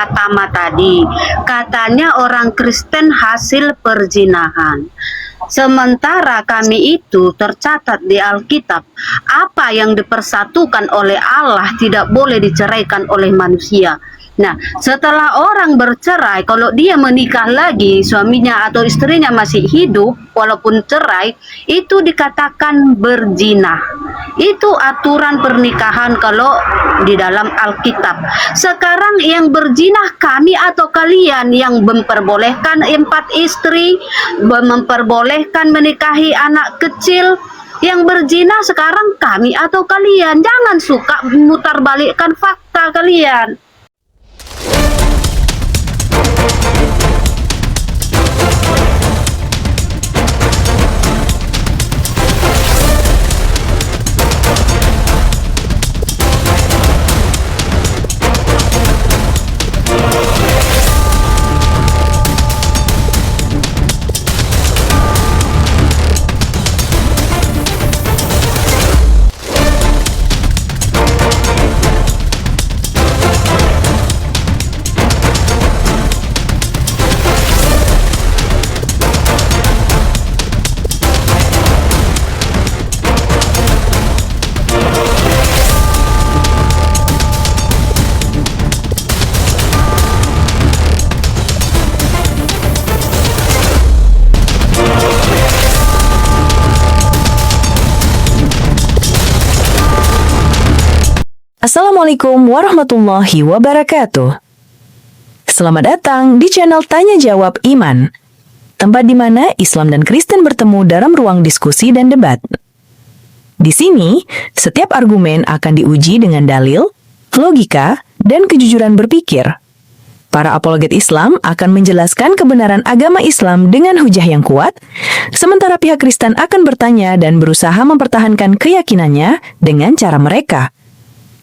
pertama tadi, katanya orang Kristen hasil perzinahan. Sementara kami itu tercatat di Alkitab, apa yang dipersatukan oleh Allah tidak boleh diceraikan oleh manusia. Nah, setelah orang bercerai, kalau dia menikah lagi, suaminya atau istrinya masih hidup, walaupun cerai, itu dikatakan berzina. Itu aturan pernikahan kalau di dalam Alkitab. Sekarang yang berzina kami atau kalian yang memperbolehkan 4 istri, memperbolehkan menikahi anak kecil, yang berzina sekarang kami atau kalian. Jangan suka mutarbalikkan fakta kalian. Assalamualaikum warahmatullahi wabarakatuh. Selamat datang di channel Tanya Jawab Iman, tempat di mana Islam dan Kristen bertemu dalam ruang diskusi dan debat. Di sini, setiap argumen akan diuji dengan dalil, logika, dan kejujuran berpikir. Para apologet Islam akan menjelaskan kebenaran agama Islam dengan hujah yang kuat, sementara pihak Kristen akan bertanya dan berusaha mempertahankan keyakinannya dengan cara mereka.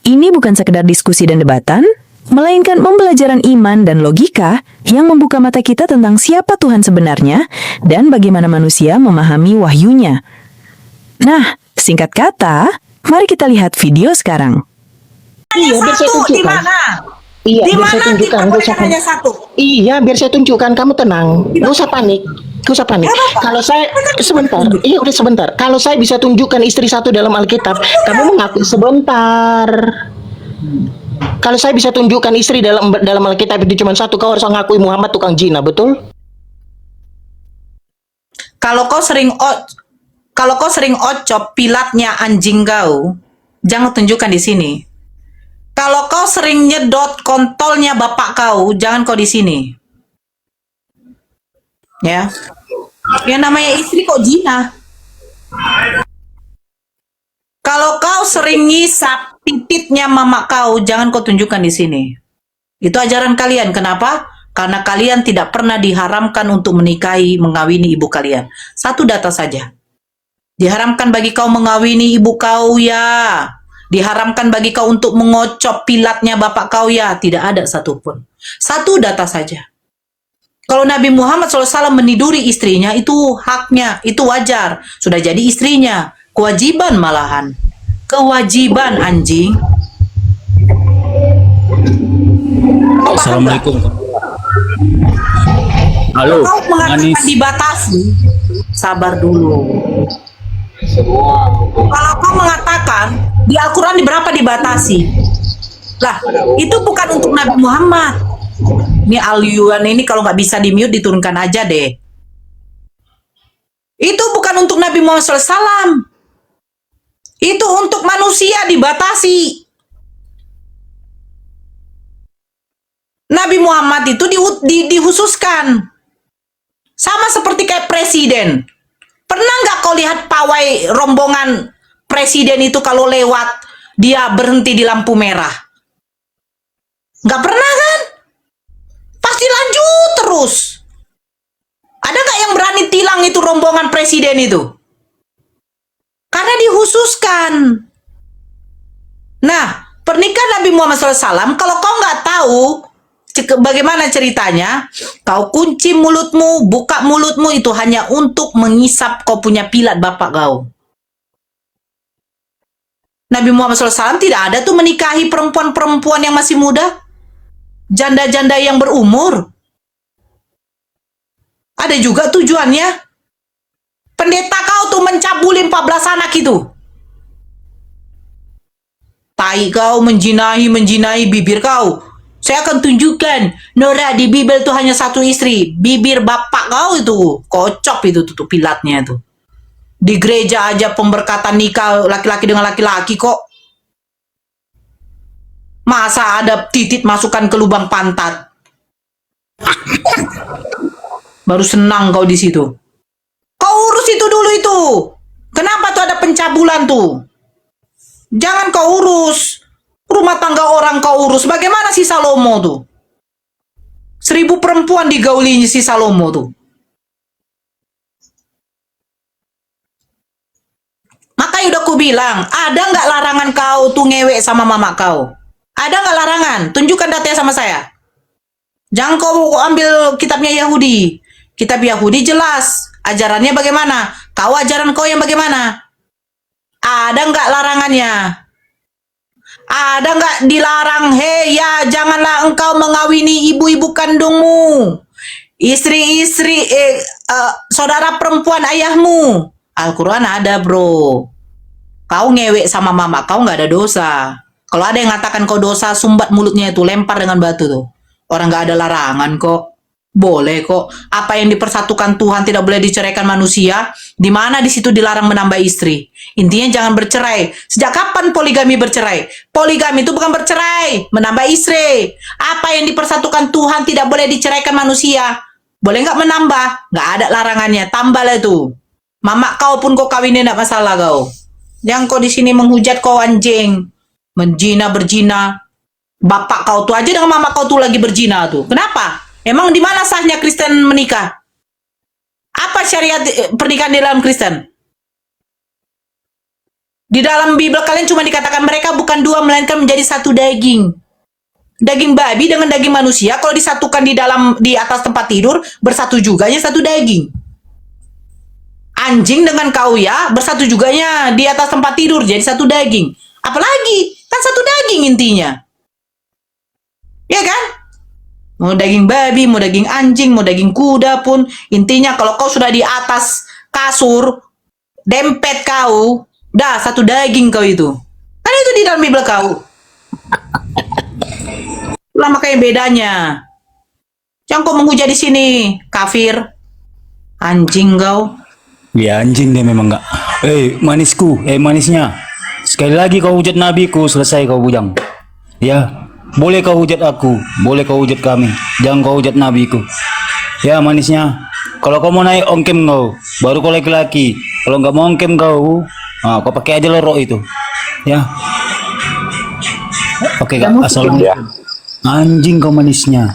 Ini bukan sekedar diskusi dan debatan, melainkan pembelajaran iman dan logika yang membuka mata kita tentang siapa Tuhan sebenarnya dan bagaimana manusia memahami wahyunya. Nah, singkat kata, mari kita lihat video sekarang. Iya, biar saya tunjukkan. Di mana? Iya, Di biar saya mana tunjukkan. kita Gak boleh usah hanya panik. satu? Iya, biar saya tunjukkan. Kamu tenang. Gak usah panik. Gak usah panik. Kalau saya sebentar. Iya, udah sebentar. Kalau saya bisa tunjukkan istri satu dalam Alkitab, kamu mengaku sebentar. Kalau saya bisa tunjukkan istri dalam Alkitab itu cuma satu, kau harus mengakui Muhammad tukang zina, betul? Kalau kau sering ocop pilatnya anjing kau, jangan tunjukkan di sini. Kalau kau sering nyedot kontolnya bapak kau, jangan kau di sini. Ya. Yang namanya istri kok zina. Kalau kau sering ngisap titiknya mama kau, jangan kau tunjukkan di sini. Itu ajaran kalian. Kenapa? Karena kalian tidak pernah diharamkan untuk menikahi, mengawini ibu kalian. Satu data saja. Diharamkan bagi kau mengawini ibu kau, ya. Diharamkan bagi kau untuk mengocok pilatnya bapak kau, ya. Tidak ada satupun. Satu data saja. Kalau Nabi Muhammad SAW meniduri istrinya, itu haknya, itu wajar. Sudah jadi istrinya. Kewajiban malahan. Kewajiban, anjing. Assalamualaikum. Halo, Kau mengatakan Manis. dibatasi. Sabar dulu. Kalau kau mengatakan di Al-Quran di berapa dibatasi? Lah, itu bukan untuk Nabi Muhammad. Ini Al-Yuan ini kalau nggak bisa di-mute diturunkan aja deh. Itu bukan untuk Nabi Muhammad SAW. Itu untuk manusia dibatasi. Nabi Muhammad itu dihususkan. Sama seperti kayak presiden. Pernah nggak kau lihat pawai rombongan presiden itu kalau lewat, dia berhenti di lampu merah? Nggak pernah kan? Pasti lanjut terus. Ada nggak yang berani tilang itu rombongan presiden itu? Karena dihususkan. Nah, pernikahan Nabi Muhammad SAW, kalau kau nggak tahu bagaimana ceritanya, kau kunci mulutmu, buka mulutmu, itu hanya untuk mengisap kau punya pilat bapak kau. Nabi Muhammad SAW tidak ada tuh menikahi perempuan-perempuan yang masih muda. janda-janda yang berumur. Ada juga tujuannya. Pendeta kau tuh mencabuli 14 anak itu. Tai kau menjinahi bibir kau. Saya akan tunjukkan, Nora, di Bible tuh hanya satu istri. Bibir bapak kau itu kocok itu tuh pilatnya itu. Di gereja aja pemberkatan nikah laki-laki dengan laki-laki kok. Masa ada titit masukkan ke lubang pantat? Baru senang kau di situ. Kau urus itu dulu itu. Kenapa tuh ada pencabulan tuh? Jangan kau urus. Rumah tangga orang kau urus. Bagaimana si Salomo tuh? 1000 perempuan digaulinya si Salomo tuh. Makanya udah ku bilang, ada nggak larangan kau tuh ngewek sama mama kau? Ada nggak larangan? Tunjukkan datanya sama saya. Jangan kau ambil kitabnya Yahudi. Kitab Yahudi jelas. Ajarannya bagaimana? Kau ajaran kau yang bagaimana? Ada nggak larangannya? Ada nggak dilarang? Hei ya, janganlah engkau mengawini ibu-ibu kandungmu, istri-istri, saudara perempuan ayahmu. Al-Quran ada, bro. Kau ngewek sama mama kau nggak ada dosa. Kalau ada yang ngatakan kau dosa, sumbat mulutnya itu, lempar dengan batu tuh. Orang nggak ada larangan kok. Boleh kok. Apa yang dipersatukan Tuhan tidak boleh diceraikan manusia. Di mana di situ dilarang menambah istri. Intinya jangan bercerai. Sejak kapan poligami bercerai? Poligami itu bukan bercerai, menambah istri. Apa yang dipersatukan Tuhan tidak boleh diceraikan manusia. Boleh nggak menambah? Nggak ada larangannya. Tambahlah itu. Mama kau pun kau kawinin nggak masalah kau. Yang kau di sini menghujat kau anjing, berjina. Bapak kau tuh aja dengan mama kau tuh lagi berjina tuh. Kenapa? Emang di mana sahnya Kristen menikah? Apa syariat pernikahan di dalam Kristen? Di dalam Bible kalian cuma dikatakan mereka bukan dua melainkan menjadi satu daging. Daging babi dengan daging manusia kalau disatukan di atas tempat tidur bersatu juganya satu daging. Anjing dengan kau ya bersatu juganya di atas tempat tidur jadi satu daging. Apalagi kan satu daging intinya. Ya kan? Mau daging babi, mau daging anjing, mau daging kuda pun. Intinya kalau kau sudah di atas kasur, dempet kau, dah satu daging kau itu. Kan itu di dalam Bible kau. Lah makanya bedanya. Jangan kau menghujat di sini, kafir. Anjing kau. Ya anjing dia memang enggak. Manisku, manisnya. Sekali lagi kau hujat nabiku, selesai kau bujang. Ya. Boleh kau hujat aku, boleh kau hujat kami, jangan kau hujat nabiku. Ya manisnya, kalau kau mau naik ongkem kau, baru kau laki-laki. Kalau nggak mau ongkem kau, kau pakai aja lorok itu. Ya, oke kak, asal ya. Anjing kau manisnya.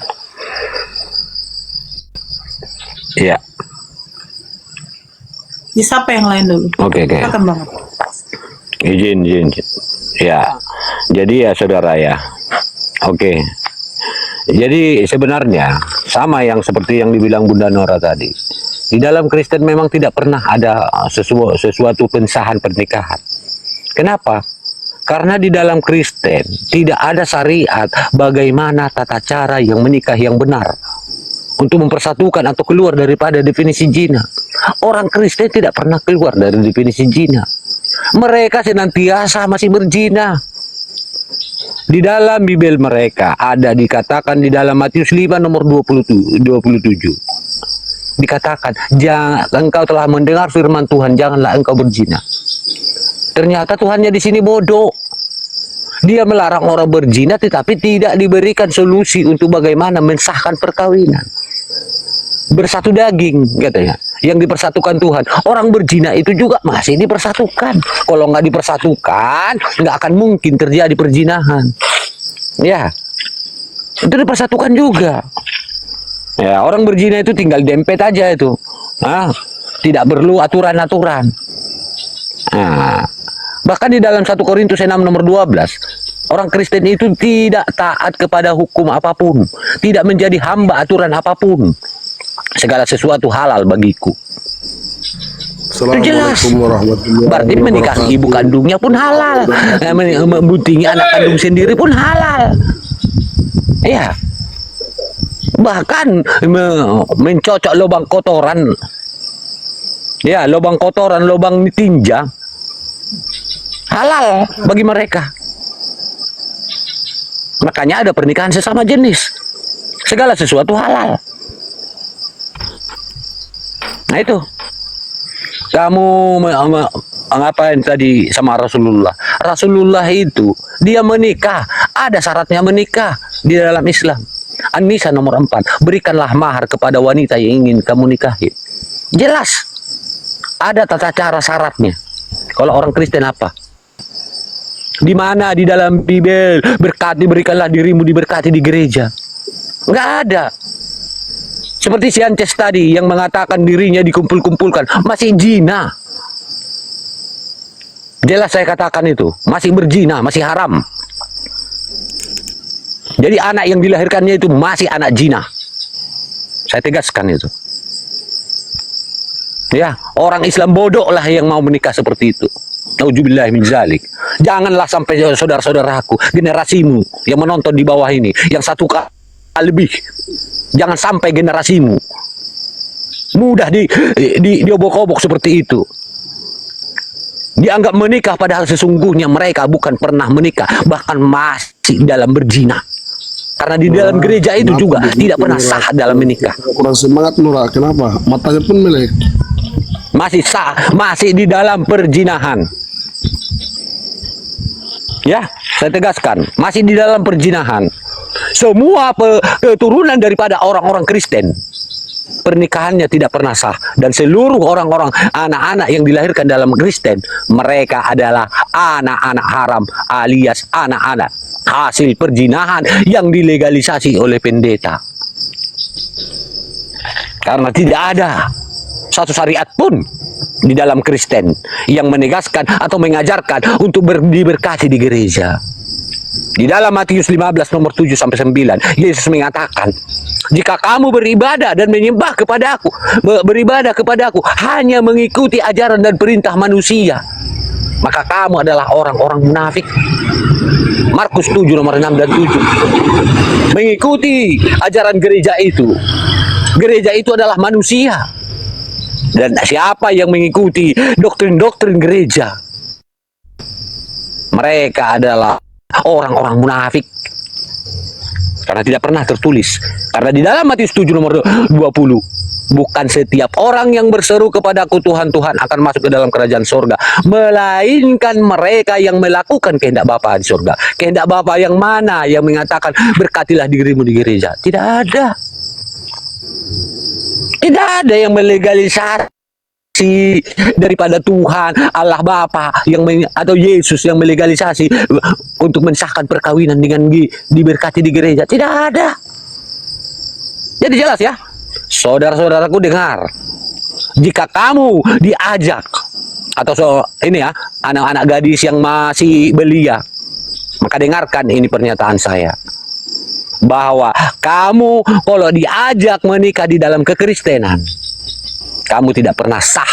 Iya. Di siapa yang lain dulu? Oke. Silakan banget. Izin. Ya, jadi ya saudara ya. Oke. Jadi sebenarnya sama yang seperti yang dibilang Bunda Nora tadi. Di dalam Kristen memang tidak pernah ada sesuatu pensahan pernikahan. Kenapa? Karena di dalam Kristen tidak ada syariat bagaimana tata cara yang menikah yang benar untuk mempersatukan atau keluar daripada definisi zina. Orang Kristen tidak pernah keluar dari definisi zina. Mereka senantiasa masih berzina. Di dalam Bible mereka ada dikatakan di dalam Matius 5 nomor 27. Dikatakan, jangan engkau telah mendengar firman Tuhan, janganlah engkau berzina. Ternyata Tuhannya di sini bodoh. Dia melarang orang berzina tetapi tidak diberikan solusi untuk bagaimana mensahkan perkawinan. Bersatu daging katanya yang dipersatukan Tuhan. Orang berzina itu juga masih dipersatukan. Kalau nggak dipersatukan nggak akan mungkin terjadi perzinahan. Ya, itu dipersatukan juga. Ya, orang berzina itu tinggal dempet aja itu. Tidak perlu aturan-aturan. Bahkan di dalam 1 Korintus 6 nomor 12, orang Kristen itu tidak taat kepada hukum apapun, tidak menjadi hamba aturan apapun. Segala sesuatu halal bagiku. Itu jelas. Berarti menikahi ibu kandungnya pun halal, membuntingi anak kandung sendiri pun halal. Ya, bahkan mencocok lubang kotoran, ya lubang kotoran, lubang tinja, halal bagi mereka. Makanya ada pernikahan sesama jenis, segala sesuatu halal. Nah itu, kamu ngapain tadi sama Rasulullah? Rasulullah itu dia menikah, ada syaratnya menikah di dalam Islam. An-Nisa nomor 4, berikanlah mahar kepada wanita yang ingin kamu nikahi. Jelas, ada tata cara syaratnya. Kalau orang Kristen apa? Di mana di dalam Bible berkati, berikanlah dirimu diberkati di gereja? Enggak ada. Seperti si Ances tadi yang mengatakan dirinya dikumpul-kumpulkan, masih zina. Jelas saya katakan itu, masih berzina, masih haram. Jadi anak yang dilahirkannya itu masih anak zina. Saya tegaskan itu. Ya, orang Islam bodoh lah yang mau menikah seperti itu. Nauzubillah min zalik. Janganlah sampai saudara-saudaraku, generasimu yang menonton di bawah ini, yang satu kali lebih, jangan sampai generasimu mudah diobok-obok seperti itu. Dianggap menikah padahal sesungguhnya mereka bukan pernah menikah, bahkan masih dalam berzina. Karena di dalam gereja itu juga tidak pernah sah dalam menikah. Kurang semangat Nura, kenapa? Matanya pun melek. Masih sah, masih di dalam perzinahan. Ya, saya tegaskan, masih di dalam perzinahan. Semua keturunan daripada orang-orang Kristen, pernikahannya tidak pernah sah. Dan seluruh orang-orang anak-anak yang dilahirkan dalam Kristen, mereka adalah anak-anak haram alias anak-anak hasil perzinahan yang dilegalisasi oleh pendeta. Karena tidak ada satu syariat pun di dalam Kristen yang menegaskan atau mengajarkan untuk diberkati di gereja. Di dalam Matius 15 nomor 7 sampai 9, Yesus mengatakan, jika kamu beribadah dan menyembah kepada aku, beribadah kepada aku hanya mengikuti ajaran dan perintah manusia, maka kamu adalah orang-orang munafik. Markus 7 nomor 6 dan 7. Mengikuti ajaran gereja itu. Gereja itu adalah manusia. Dan siapa yang mengikuti doktrin-doktrin gereja, mereka adalah orang-orang munafik. Karena tidak pernah tertulis. Karena di dalam Matius 7 nomor 20, bukan setiap orang yang berseru kepadaku Tuhan, Tuhan akan masuk ke dalam kerajaan surga, melainkan mereka yang melakukan kehendak Bapa di surga. Kehendak Bapa yang mana yang mengatakan berkatilah dirimu di gereja? Tidak ada. Tidak ada yang melegalisasi daripada Tuhan Allah Bapa atau Yesus yang melegalisasi untuk mensahkan perkawinan dengan diberkati di gereja. Tidak ada. Jadi jelas ya, saudara-saudaraku dengar, jika kamu diajak atau ini ya, anak-anak gadis yang masih belia, maka dengarkan ini pernyataan saya, bahwa kamu kalau diajak menikah di dalam kekristenan, kamu tidak pernah sah.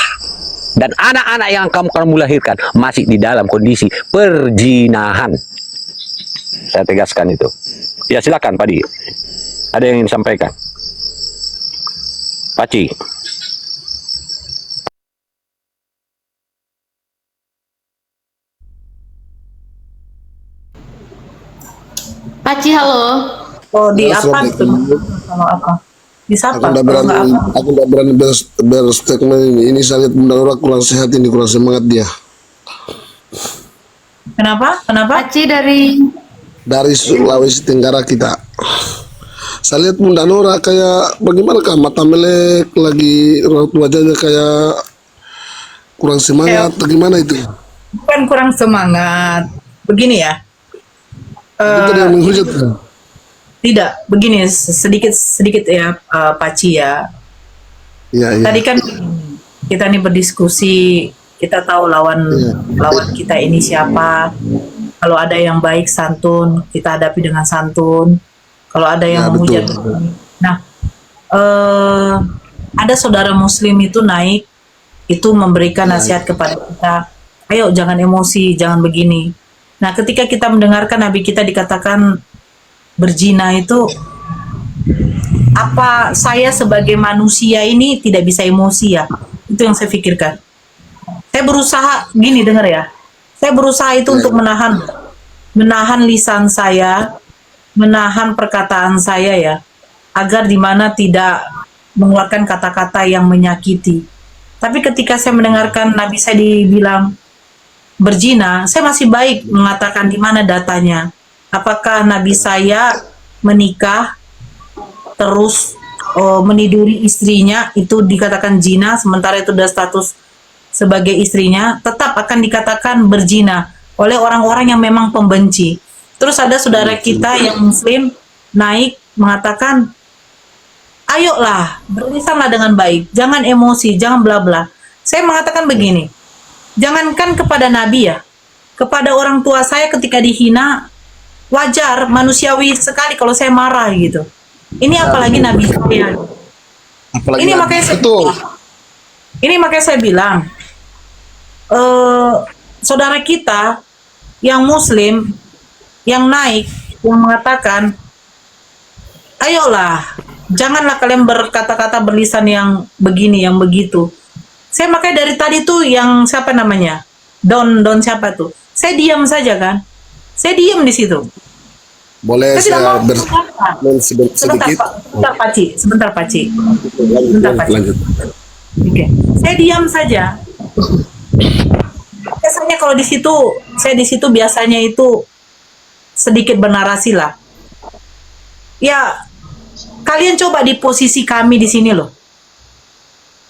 Dan anak-anak yang kamu lahirkan masih di dalam kondisi perzinahan. Saya tegaskan itu. Ya silakan Pak Di. Ada yang ingin disampaikan? Paci. Paci, halo. Oh, di Ya, apa tuh? Assalamualaikum. Kalau apa? Di Aku siapa? udah Kalau nggak berani, apa? aku udah berani berstatement ini. Ini saya lihat Bunda Nura kurang sehat ini, kurang semangat dia. Kenapa? Kenapa? Paci Dari Sulawesi Tenggara kita. Saya lihat Bunda Nura kayak bagaimana kah, mata melek, lagi raut wajahnya kayak kurang semangat, bagaimana itu? Bukan kurang semangat. Begini ya. Itu tadi yang menghujat kan? Tidak, begini sedikit ya Paci ya. Iya, iya. Tadi kan kita nih berdiskusi, kita tahu lawan kita ini siapa. Kalau ada yang baik santun, kita hadapi dengan santun. Kalau ada yang Ya, menghujat. betul. Nah, ada saudara muslim itu naik, itu memberikan nasihat kepada kita, ayo jangan emosi, jangan begini. Nah, ketika kita mendengarkan Nabi kita dikatakan berzina itu, Apa saya sebagai manusia ini tidak bisa emosi ya? Itu yang saya pikirkan. Saya berusaha gini, dengar ya. Saya berusaha itu untuk menahan lisan saya, menahan perkataan saya ya, agar dimana tidak mengeluarkan kata-kata yang menyakiti. Tapi ketika saya mendengarkan Nabi saya dibilang berzina, saya masih baik mengatakan di mana datanya. Apakah Nabi saya menikah terus meniduri istrinya itu dikatakan zina, sementara itu sudah status sebagai istrinya, tetap akan dikatakan berzina oleh orang-orang yang memang pembenci. Terus ada saudara kita yang muslim naik mengatakan, ayolah, berlisanlah dengan baik, jangan emosi, jangan bla bla. Saya mengatakan begini, jangankan kepada Nabi ya, kepada orang tua saya ketika dihina, wajar, manusiawi sekali kalau saya marah gitu. Ini apalagi Nabi saya. Apalagi Ini Nabi. makanya saya Betul. Ini makanya saya bilang, saudara kita yang muslim, yang naik, yang mengatakan, ayolah, janganlah kalian berkata-kata berlisan yang begini, yang begitu. Saya makanya dari tadi tuh yang siapa namanya? Don siapa tuh? Saya diam saja kan? Saya diam di situ. Boleh Saya tidak mau saya sedikit. sebentar Paci. Sebentar Paci. Lanjut. Oke. Saya diam saja. Biasanya kalau di situ, saya di situ biasanya itu sedikit bernarasi lah. Ya, kalian coba di posisi kami di sini loh.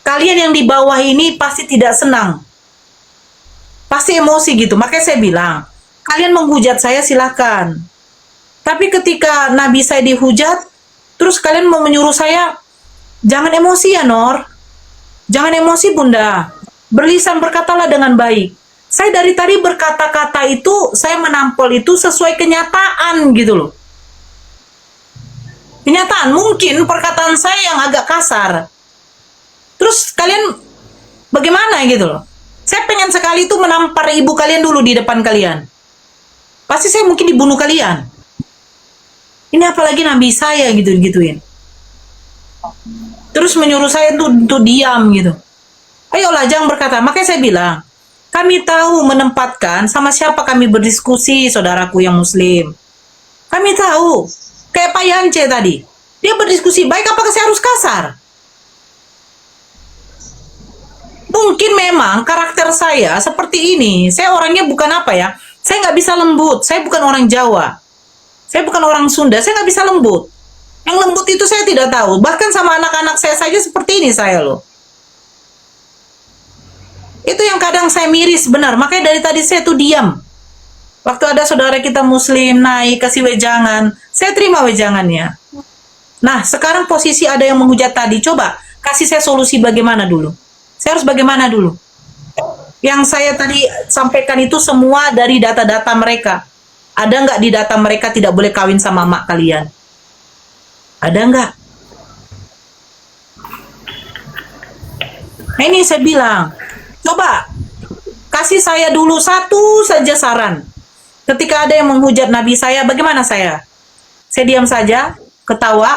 Kalian yang di bawah ini pasti tidak senang. Pasti emosi gitu. Makanya saya bilang, kalian menghujat saya silahkan. Tapi ketika Nabi saya dihujat, terus kalian mau menyuruh saya, jangan emosi ya Nor. Jangan emosi Bunda. Berlisan berkatalah dengan baik. Saya dari tadi berkata-kata itu, saya menampol itu sesuai kenyataan gitu loh. Kenyataan, mungkin perkataan saya yang agak kasar. Terus kalian bagaimana gitu loh. Saya pengen sekali itu menampar ibu kalian dulu di depan kalian. Pasti saya mungkin dibunuh kalian. Ini apalagi Nabi saya gitu-gituin. Terus menyuruh saya untuk diam gitu. Ayolah jangan berkata. Makanya saya bilang, kami tahu menempatkan sama siapa kami berdiskusi, saudaraku yang muslim. Kami tahu. Kayak Pak Yance tadi. Dia berdiskusi baik, apakah saya harus kasar? Mungkin memang karakter saya seperti ini. Saya orangnya bukan apa ya. Saya nggak bisa lembut. Saya bukan orang Jawa. Saya bukan orang Sunda, saya nggak bisa lembut. Yang lembut itu saya tidak tahu. Bahkan sama anak-anak saya saja seperti ini saya loh. Itu yang kadang saya miris benar. Makanya dari tadi saya tuh diam. Waktu ada saudara kita muslim naik kasih wejangan, saya terima wejangannya. Nah sekarang posisi ada yang menghujat tadi. Coba kasih saya solusi bagaimana dulu. Saya harus bagaimana dulu. Yang saya tadi sampaikan itu semua dari data-data mereka. Ada nggak di data mereka tidak boleh kawin sama mak kalian? Ada nggak? Nah, ini saya bilang, coba kasih saya dulu satu saja saran. Ketika ada yang menghujat Nabi saya, bagaimana saya? Saya diam saja, ketawa,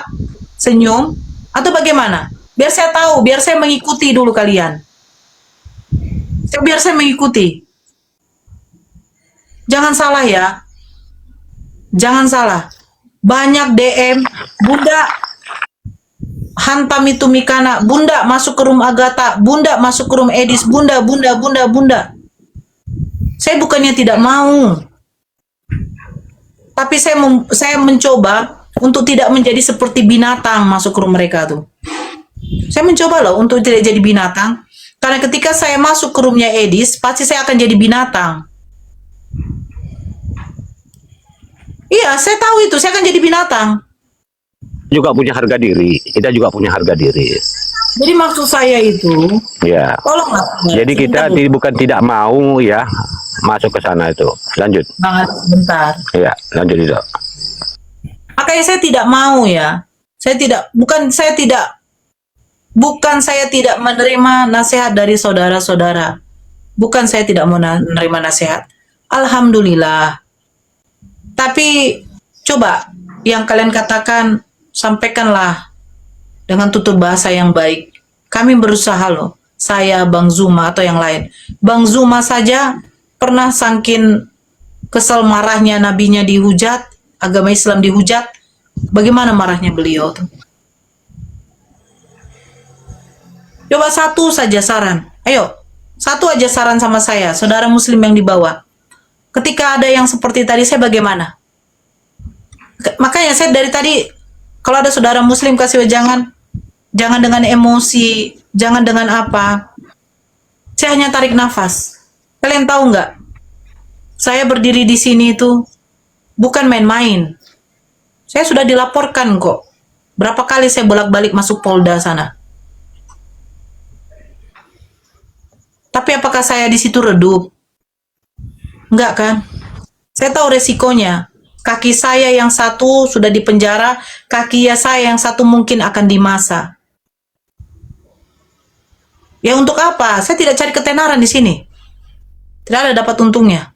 senyum, atau bagaimana? Biar saya tahu, biar saya mengikuti dulu kalian. Biar saya mengikuti. Jangan salah ya. Jangan salah. Banyak DM, Bunda hantam itu Mikana, Bunda masuk ke room Agatha, Bunda masuk ke room Edis, Bunda. Saya bukannya tidak mau. Tapi saya mencoba untuk tidak menjadi seperti binatang masuk ke room mereka tuh. Saya mencoba loh untuk tidak jadi binatang. Karena ketika saya masuk ke roomnya Edis, pasti saya akan jadi binatang. Iya, saya tahu itu. Saya akan jadi binatang. Juga punya harga diri. Kita juga punya harga diri. Jadi maksud saya itu, Ya. tolonglah. Jadi kita bukan tidak mau ya masuk ke sana itu. Lanjut. Banget, bentar. Ya, lanjut itu. Makanya saya tidak mau ya. Bukan saya tidak menerima nasihat dari saudara-saudara. Bukan saya tidak mau menerima nasihat. Alhamdulillah. Tapi coba yang kalian katakan sampaikanlah dengan tutur bahasa yang baik. Kami berusaha loh, saya, Bang Zuma atau yang lain. Bang Zuma saja pernah saking kesel marahnya nabinya dihujat, agama Islam dihujat. Bagaimana marahnya beliau tuh? Coba satu saja saran. Ayo, satu aja saran sama saya, saudara muslim yang di bawah. Ketika ada yang seperti tadi, saya bagaimana? Makanya saya dari tadi, kalau ada saudara muslim kasih jangan dengan emosi, jangan dengan apa. Saya hanya tarik nafas. Kalian tahu nggak? Saya berdiri di sini itu bukan main-main. Saya sudah dilaporkan kok. Berapa kali saya bolak-balik masuk Polda sana. Tapi apakah saya di situ redup? Enggak kan? Saya tahu resikonya. Kaki saya yang satu sudah di penjara, kaki saya yang satu mungkin akan dimasa. Ya untuk apa? Saya tidak cari ketenaran di sini. Tidak ada dapat untungnya.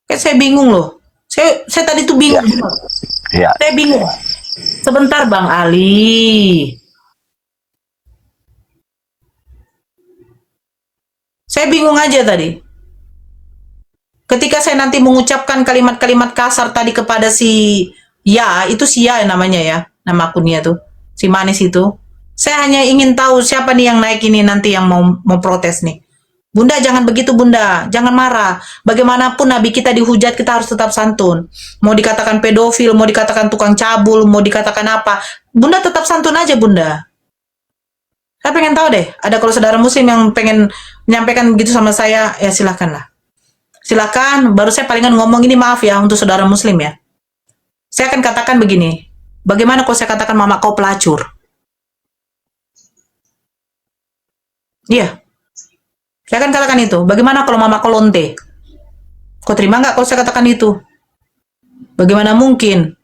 Kayak saya bingung loh. Saya tadi tuh bingung. Ya. Saya bingung. Sebentar Bang Ali. Saya bingung aja tadi. Ketika saya nanti mengucapkan kalimat-kalimat kasar tadi kepada si Ya, itu si Ya namanya ya, nama akunnya tuh, si manis itu. Saya hanya ingin tahu siapa nih yang naik ini nanti yang mau protes nih. Bunda jangan begitu Bunda, jangan marah. Bagaimanapun Nabi kita dihujat, kita harus tetap santun. Mau dikatakan pedofil, mau dikatakan tukang cabul, mau dikatakan apa, Bunda tetap santun aja Bunda. Saya pengen tahu deh, ada kalau saudara muslim yang pengen menyampaikan begitu sama saya, ya silakanlah. Silakan, baru saya palingan ngomong ini maaf ya untuk saudara muslim ya. Saya akan katakan begini, bagaimana kalau saya katakan mama kau pelacur? Iya, saya akan katakan itu. Bagaimana kalau mama kau lonte? Kau terima nggak kalau saya katakan itu? Bagaimana mungkin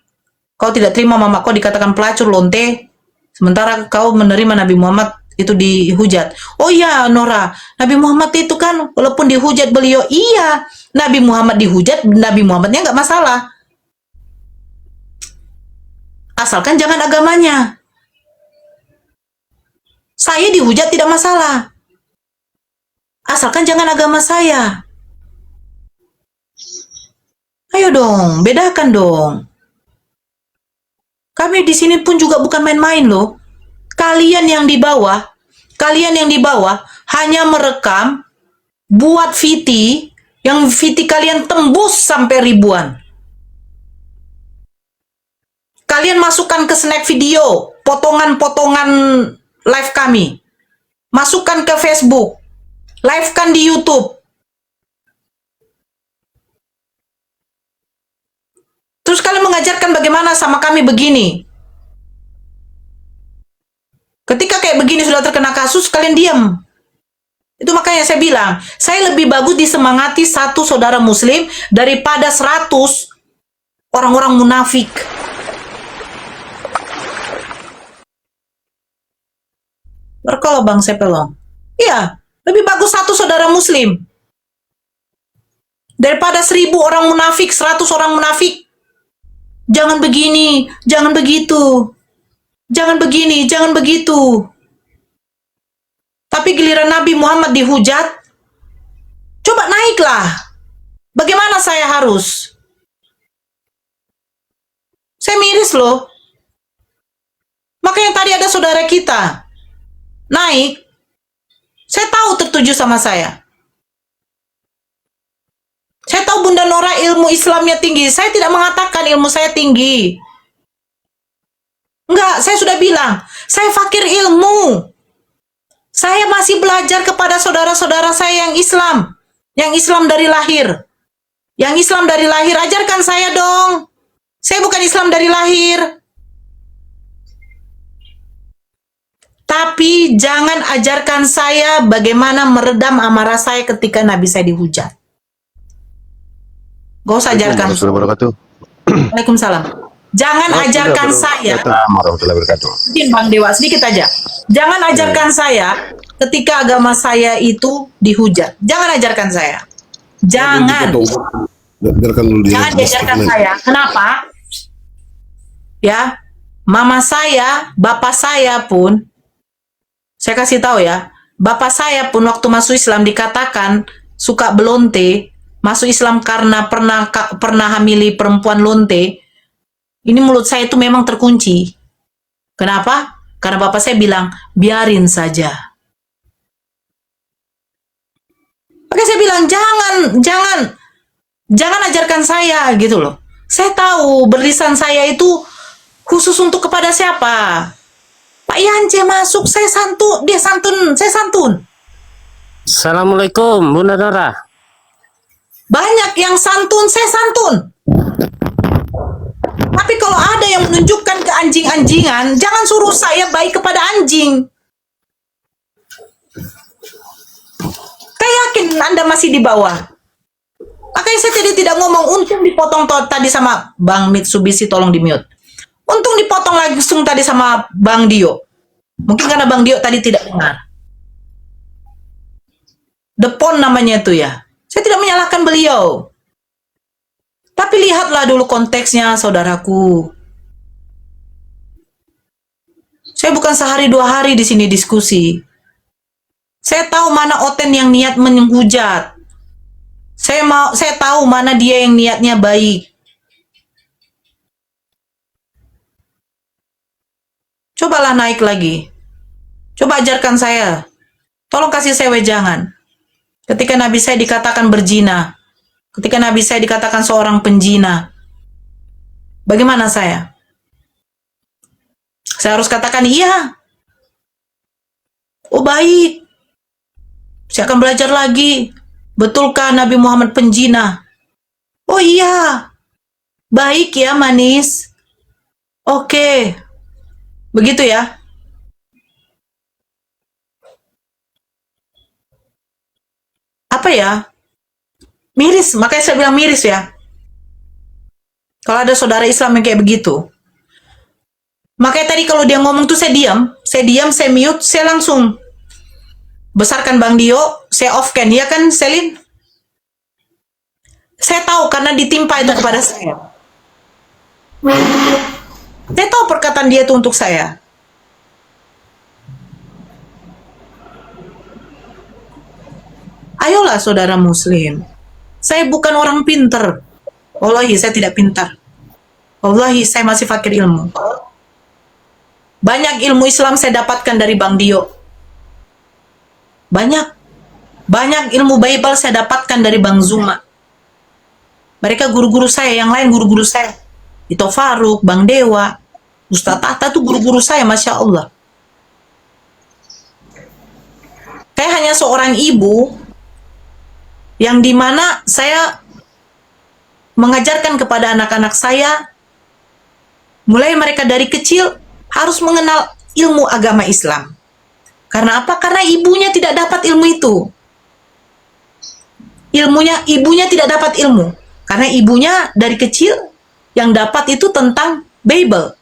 kau tidak terima mama kau dikatakan pelacur lonte, sementara kau menerima Nabi Muhammad itu dihujat. Oh iya Nora, Nabi Muhammad itu kan walaupun dihujat beliau, iya Nabi Muhammad dihujat, Nabi Muhammadnya nggak masalah. Asalkan jangan agamanya. Saya dihujat tidak masalah. Asalkan jangan agama saya. Ayo dong, bedakan dong. Kami di sini pun juga bukan main-main loh. Kalian yang di bawah hanya merekam, buat VT, yang VT kalian tembus sampai ribuan. Kalian masukkan ke snack video, potongan-potongan live kami. Masukkan ke Facebook, live-kan di YouTube. Terus kalian mengajarkan bagaimana sama kami begini. Ketika kayak begini sudah terkena kasus, kalian diam. Itu makanya saya bilang, saya lebih bagus disemangati satu saudara muslim daripada 100 orang-orang munafik. Berkala Bang Sepelong. Iya, lebih bagus satu saudara muslim daripada 1000 orang munafik, 100 orang munafik. Jangan begini, jangan begitu. Jangan begini, jangan begitu. Tapi giliran Nabi Muhammad dihujat, coba naiklah. Bagaimana saya harus? Saya miris loh. Makanya tadi ada saudara kita naik, saya tahu tertuju sama saya. Saya tahu Bunda Nora ilmu Islamnya tinggi. Saya tidak mengatakan ilmu saya tinggi. Enggak, saya sudah bilang, saya fakir ilmu. Saya masih belajar kepada saudara-saudara saya yang Islam dari lahir. Yang Islam dari lahir, ajarkan saya dong. Saya bukan Islam dari lahir. Tapi jangan ajarkan saya bagaimana meredam amarah saya ketika Nabi saya dihujat. Gak usah ajarkan. Waalaikumsalam. Jangan ajarkan saya. Mungkin Bang Dewa sedikit aja. Jangan ajarkan saya ketika agama saya itu dihujat. Jangan ajarkan saya. Jangan. Biarkan dulu dia. Jangan diajarkan saya. Kenapa? Ya, mama saya, bapak saya pun, saya kasih tahu ya, bapak saya pun waktu masuk Islam dikatakan suka belonte, masuk Islam karena pernah hamili perempuan lonte. Ini mulut saya itu memang terkunci. Kenapa? Karena bapak saya bilang, biarin saja. Oke, saya bilang, jangan ajarkan saya gitu loh. Saya tahu berlisan saya itu khusus untuk kepada siapa. Pak Yance masuk, saya santun, dia santun, saya santun. Assalamualaikum, Bunda Nora. Banyak yang santun, saya santun. Tapi kalau ada yang menunjukkan ke anjing-anjingan, jangan suruh saya baik kepada anjing. Saya yakin Anda masih di bawah. Makanya saya tidak ngomong, untung dipotong tadi sama Bang Mitsubishi, tolong di mute. Untung dipotong langsung tadi sama Bang Dio. Mungkin karena Bang Dio tadi tidak dengar. Depon namanya itu ya. Saya tidak menyalahkan beliau. Tapi lihatlah dulu konteksnya, saudaraku. Saya bukan sehari dua hari di sini diskusi. Saya tahu mana Oten yang niat menghujat. Saya tahu mana dia yang niatnya baik. Cobalah naik lagi. Coba ajarkan saya. Tolong kasih saya wejangan. Ketika Nabi saya dikatakan berzina. Ketika Nabi saya dikatakan seorang penjina. Bagaimana saya? Saya harus katakan iya. Oh baik. Saya akan belajar lagi. Betulkah Nabi Muhammad penjina? Oh iya. Baik ya manis. Oke. Begitu ya. Apa ya? Miris, makanya saya bilang miris ya. Kalau ada saudara Islam yang kayak begitu. Makanya tadi kalau dia ngomong tuh saya diam, saya mute, saya langsung besarkan Bang Dio, saya off cam, ya kan Selin? Saya tahu karena ditimpa itu kepada saya. Saya tahu perkataan dia itu untuk saya. Ayolah saudara muslim. Saya bukan orang pinter. Wallahi saya tidak pintar. Wallahi saya masih fakir ilmu. Banyak ilmu Islam saya dapatkan dari Bang Dio. Banyak ilmu Bible saya dapatkan dari Bang Zuma. Mereka guru-guru saya, yang lain guru-guru saya. Ito Faruk, Bang Dewa, Ustadz Atta itu guru-guru saya, Masya Allah. Saya hanya seorang ibu yang dimana saya mengajarkan kepada anak-anak saya, mulai mereka dari kecil harus mengenal ilmu agama Islam. Karena apa? Karena ibunya tidak dapat ilmu itu. Ibunya tidak dapat ilmu. Karena ibunya dari kecil yang dapat itu tentang Bible.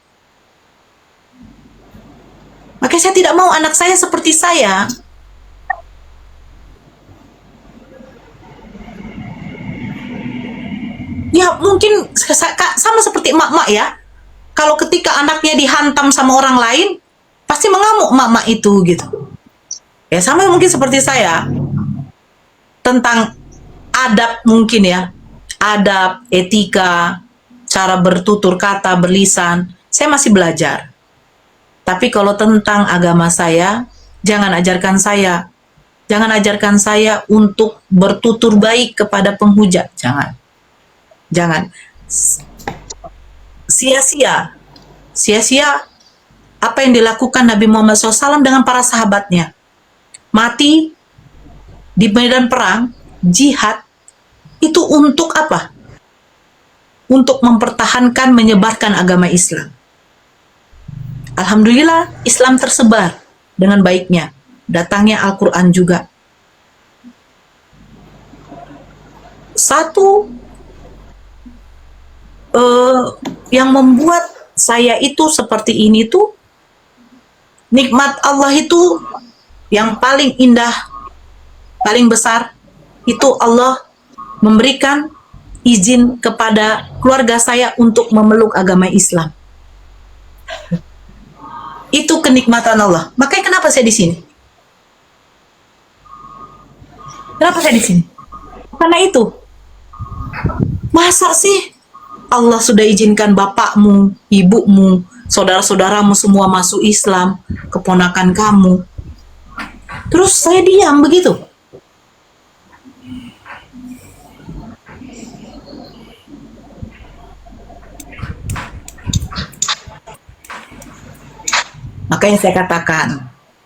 Makanya saya tidak mau anak saya seperti saya. Ya mungkin sama seperti emak-emak ya. Kalau ketika anaknya dihantam sama orang lain, pasti mengamuk emak-emak itu gitu. Ya sama mungkin seperti saya. Tentang adab mungkin ya. Adab, etika, cara bertutur kata, berlisan. Saya masih belajar. Tapi kalau tentang agama saya, jangan ajarkan saya. Jangan ajarkan saya untuk bertutur baik kepada penghujat. Jangan. Sia-sia apa yang dilakukan Nabi Muhammad SAW dengan para sahabatnya. Mati di medan perang, jihad, itu untuk apa? Untuk mempertahankan, menyebarkan agama Islam. Alhamdulillah, Islam tersebar dengan baiknya. Datangnya Al-Quran juga. Satu yang membuat saya itu seperti ini tuh, nikmat Allah itu yang paling indah, paling besar, itu Allah memberikan izin kepada keluarga saya untuk memeluk agama Islam. Itu kenikmatan Allah. Makanya kenapa saya di sini? Kenapa saya di sini? Karena itu. Masa sih Allah sudah izinkan bapakmu, ibumu, saudara-saudaramu semua masuk Islam, keponakan kamu. Terus saya diam begitu. Makanya saya katakan,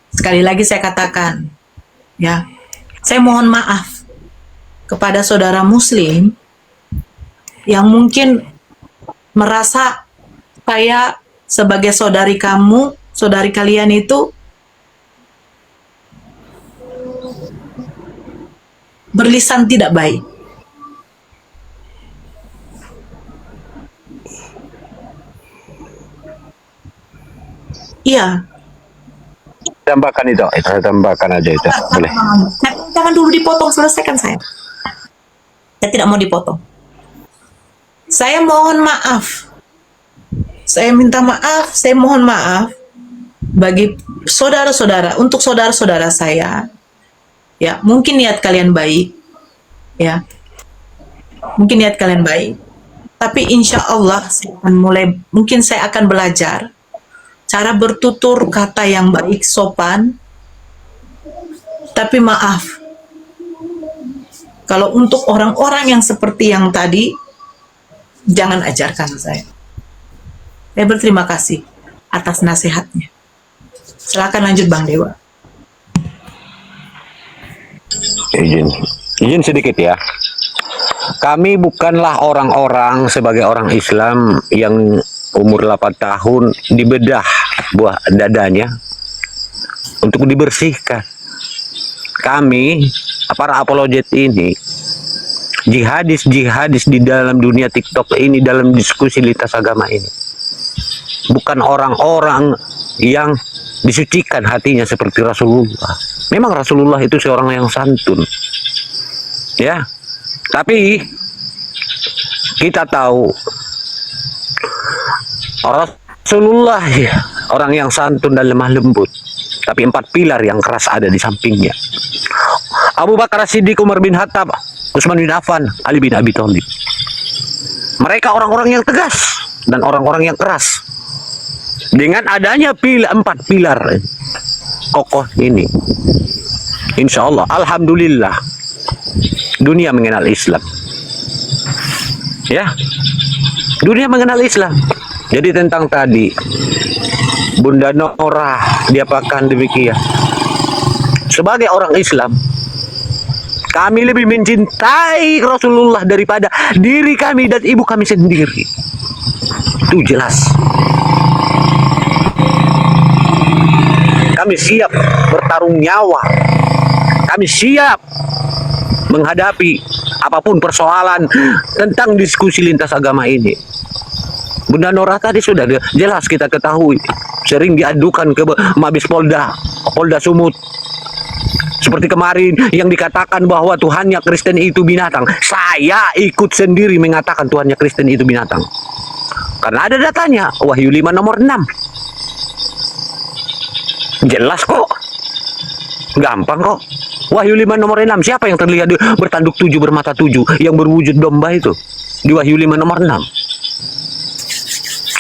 sekali lagi saya katakan, ya, saya mohon maaf kepada saudara Muslim yang mungkin merasa saya sebagai saudari kamu, saudari kalian itu berlisan tidak baik. Iya. Tambahkan itu, saya tambahkan aja itu, boleh. Jangan dulu dipotong, selesaikan saya. Saya tidak mau dipotong. Saya mohon maaf. Saya minta maaf, saya mohon maaf bagi saudara-saudara, untuk saudara-saudara saya. Ya, mungkin niat kalian baik. Ya. Mungkin niat kalian baik. Tapi insya Allah mungkin saya akan belajar cara bertutur kata yang baik, sopan. Tapi maaf, kalau untuk orang-orang yang seperti yang tadi, jangan ajarkan saya. Saya berterima kasih atas nasihatnya. Silakan lanjut Bang Dewa. Izin sedikit ya. Kami bukanlah orang-orang sebagai orang Islam yang umur 8 tahun dibedah buah dadanya untuk dibersihkan. Kami, para apologet ini, jihadis di dalam dunia TikTok ini, dalam diskusi lintas agama ini, bukan orang-orang yang disucikan hatinya seperti Rasulullah. Memang Rasulullah itu seorang yang santun, ya. Tapi kita tahu Rasulullah ya, orang yang santun dan lemah lembut, tapi 4 pilar yang keras ada di sampingnya. Abu Bakar Siddiq, Umar bin Khattab, Utsman bin Affan, Ali bin Abi Thalib. Mereka orang-orang yang tegas dan orang-orang yang keras. Dengan adanya 4 pilar kokoh ini, insya Allah, alhamdulillah, dunia mengenal Islam. Ya, dunia mengenal Islam. Jadi tentang tadi Bunda Nora diapakan demikian. Sebagai orang Islam, kami lebih mencintai Rasulullah daripada diri kami dan ibu kami sendiri. Itu jelas. Kami siap bertarung nyawa. Kami siap menghadapi apapun persoalan tentang diskusi lintas agama ini. Bunda Nora tadi sudah jelas kita ketahui, sering diadukan ke Mabes Polda Sumut. Seperti kemarin yang dikatakan bahwa Tuhannya Kristen itu binatang. Saya ikut sendiri mengatakan Tuhannya Kristen itu binatang. Karena ada datanya, Wahyu 5 nomor 6. Jelas kok. Gampang kok. Wahyu 5 nomor 6. Siapa yang terlihat bertanduk 7 bermata 7 yang berwujud domba itu? Di Wahyu 5 nomor 6.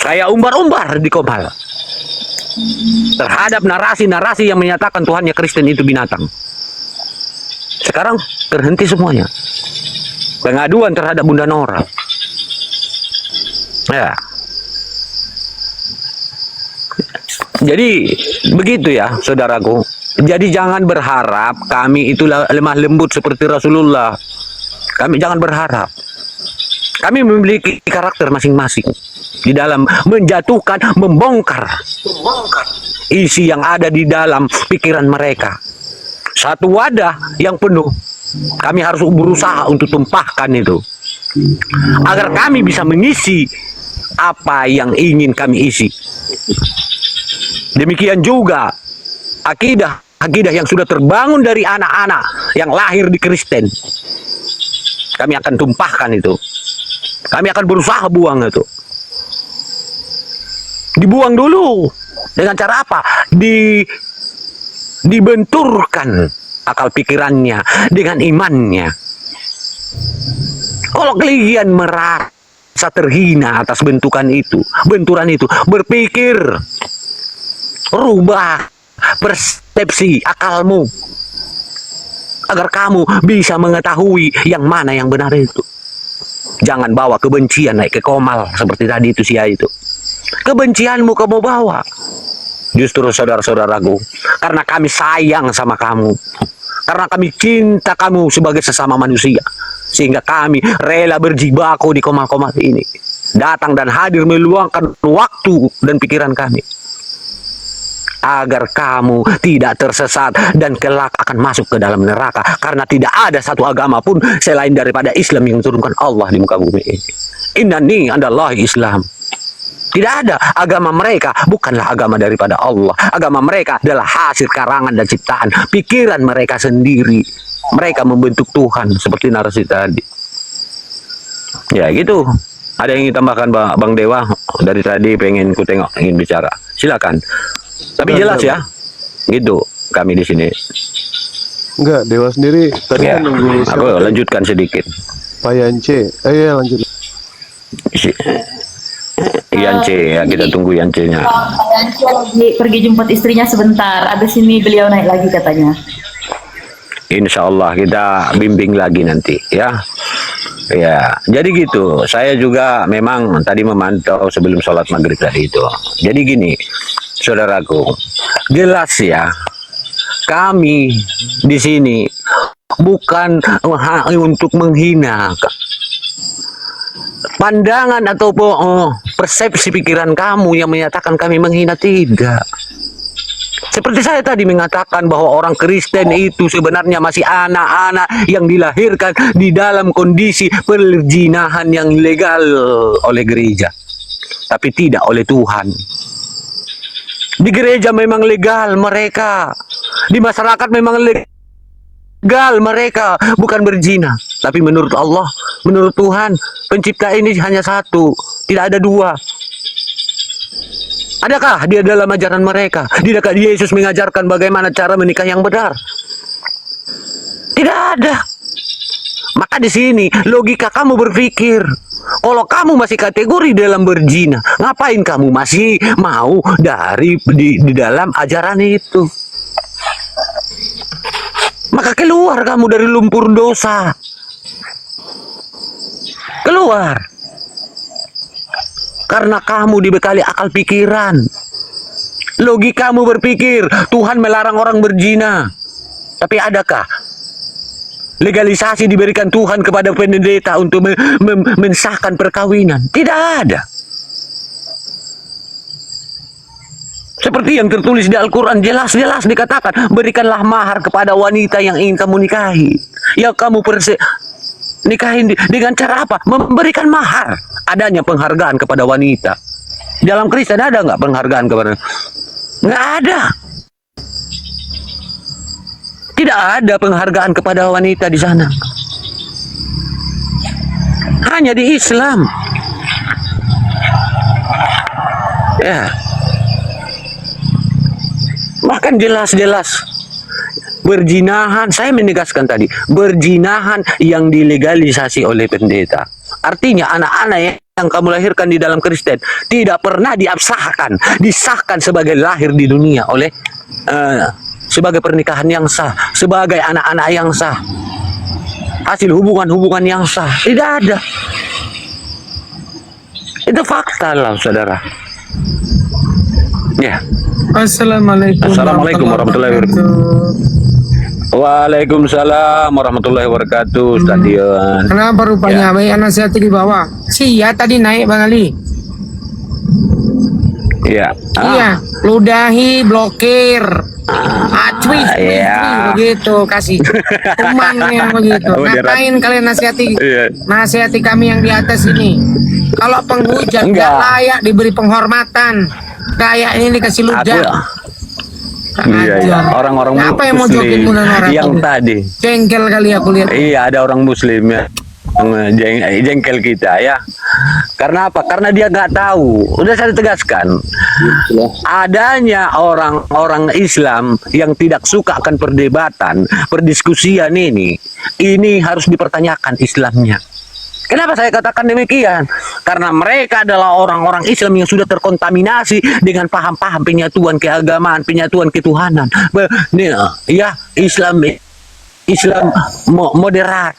Saya umbar-umbar di Komal terhadap narasi-narasi yang menyatakan Tuhannya Kristen itu binatang. Sekarang terhenti semuanya. Pengaduan terhadap Bunda Nora. Ya. Jadi begitu ya, saudaraku. Jadi jangan berharap kami itu lemah lembut seperti Rasulullah. Kami jangan berharap. Kami memiliki karakter masing-masing di dalam menjatuhkan, membongkar isi yang ada di dalam pikiran mereka. Satu wadah yang penuh, kami harus berusaha untuk tumpahkan itu, agar kami bisa mengisi apa yang ingin kami isi. Demikian juga akidah yang sudah terbangun dari anak-anak yang lahir di Kristen. Kami akan tumpahkan itu Kami akan berusaha buang itu. Dibuang dulu. Dengan cara apa? Dibenturkan akal pikirannya dengan imannya. Kalau kalian merasa terhina atas benturan itu, berpikir, rubah persepsi akalmu agar kamu bisa mengetahui yang mana yang benar itu. Jangan bawa kebencian naik ke komal seperti tadi itu sia itu. Kebencianmu kamu bawa. Justru saudara-saudaraku, karena kami sayang sama kamu, karena kami cinta kamu sebagai sesama manusia, sehingga kami rela berjibaku di komal-komal ini, datang dan hadir meluangkan waktu dan pikiran kami, agar kamu tidak tersesat dan kelak akan masuk ke dalam neraka, karena tidak ada satu agama pun selain daripada Islam yang diturunkan Allah di muka bumi ini. Innani andallahi Islam. Tidak ada agama mereka, bukanlah agama daripada Allah. Agama mereka adalah hasil karangan dan ciptaan pikiran mereka sendiri. Mereka membentuk Tuhan seperti narasi tadi. Ya gitu. Ada yang ingin tambahkan Bang Dewa? Dari tadi pengen ku tengok, ingin bicara. Silakan. Tapi jelas ya. Gitu kami di sini. Enggak, Dewa sendiri tadi Ya, kan nunggu aku lanjutkan sedikit. Pak Yance. Iya, lanjut. Yance ya, kita tunggu Yance-nya. Yance lagi pergi jemput istrinya sebentar. Abis ini beliau naik lagi katanya. Insya Allah kita bimbing lagi nanti ya. Ya, jadi gitu. Saya juga memang tadi memantau sebelum sholat maghrib tadi itu. Jadi gini, saudaraku, jelas ya, kami di sini bukan untuk menghina pandangan atau persepsi pikiran kamu yang menyatakan kami menghina, tidak. Seperti saya tadi mengatakan bahwa orang Kristen itu sebenarnya masih anak-anak yang dilahirkan di dalam kondisi perzinahan yang legal oleh gereja, tapi tidak oleh Tuhan. Di gereja memang legal mereka, di masyarakat memang legal mereka bukan berzina, tapi menurut Allah, menurut Tuhan, pencipta ini hanya satu, tidak ada dua. Adakah dia dalam ajaran mereka? Tidakkah Yesus mengajarkan bagaimana cara menikah yang benar? Tidak ada. Maka di sini logika kamu berpikir, kalau kamu masih kategori dalam berzina, ngapain kamu masih mau di dalam ajaran itu? Maka keluar kamu dari lumpur dosa. Keluar. Karena kamu dibekali akal pikiran. Logikamu berpikir Tuhan melarang orang berzina. Tapi adakah legalisasi diberikan Tuhan kepada pendeta untuk mensahkan perkawinan? Tidak ada. Seperti yang tertulis di Al-Quran, jelas-jelas dikatakan, berikanlah mahar kepada wanita yang ingin kamu nikahi. Yang kamu nikahin dengan cara apa? Memberikan mahar. Adanya penghargaan kepada wanita. Dalam Kristen ada nggak penghargaan kepada? Nggak ada. Tidak ada penghargaan kepada wanita di sana. Hanya di Islam. Ya. Bahkan jelas-jelas berzinahan, saya menegaskan tadi, berzinahan yang dilegalisasi oleh pendeta. Artinya anak-anak yang kamu lahirkan di dalam Kristen tidak pernah disahkan sebagai lahir di dunia oleh sebagai pernikahan yang sah, sebagai anak-anak yang sah, hasil hubungan-hubungan yang sah. Tidak ada. Itu fakta lah, saudara. Ya. Assalamualaikum warahmatullahi wabarakatuh. Waalaikumsalam warahmatullahi wabarakatuh, Ustaz Dion. Kenapa rupanya baik anak saya di bawah? Sia tadi naik Bang Ali. Iya. Iya, ludahi, blokir. Iya. Begitu kasih. Temannya begitu. Ngapain kalian nasihati kami yang di atas ini? Kalau penghujat nggak layak diberi penghormatan. Kayak ini dikasih ludah. Iya, orang-orang apa yang mau jokin muslim yang tadi jengkel kali aku lihat. Iya, ada orang muslim ya. jengkel kita ya. Karena apa? Karena dia nggak tahu. Udah saya tegaskan, adanya orang-orang Islam yang tidak suka akan perdebatan, perdiskusian ini harus dipertanyakan Islamnya. Kenapa saya katakan demikian? Karena mereka adalah orang-orang Islam yang sudah terkontaminasi dengan paham-paham penyatuan keagamaan, penyatuan ketuhanan. Ya, Islam moderat.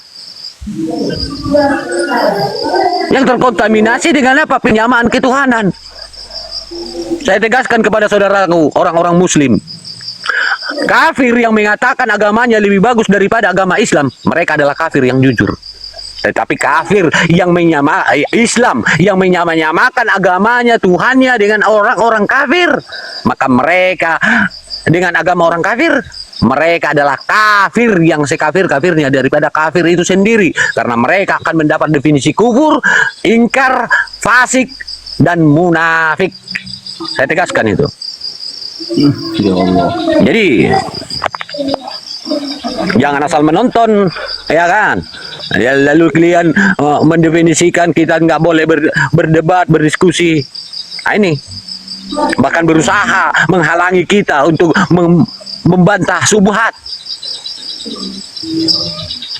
Yang terkontaminasi dengan apa? Penyamaan ketuhanan. Saya tegaskan kepada saudaraku, orang-orang Muslim. Kafir yang mengatakan agamanya lebih bagus daripada agama Islam, mereka adalah kafir yang jujur. Tetapi kafir yang Islam yang menyamakan agamanya, Tuhannya dengan orang-orang kafir, maka mereka dengan agama orang kafir, mereka adalah kafir yang sekafir-kafirnya daripada kafir itu sendiri. Karena mereka akan mendapat definisi kufur, ingkar, fasik, dan munafik. Saya tegaskan itu. Ya Allah. Jadi jangan asal menonton, ya kan? Ya, lalu kalian mendefinisikan kita nggak boleh berdebat, berdiskusi. Nah, ini bahkan berusaha menghalangi kita untuk membantah subhat.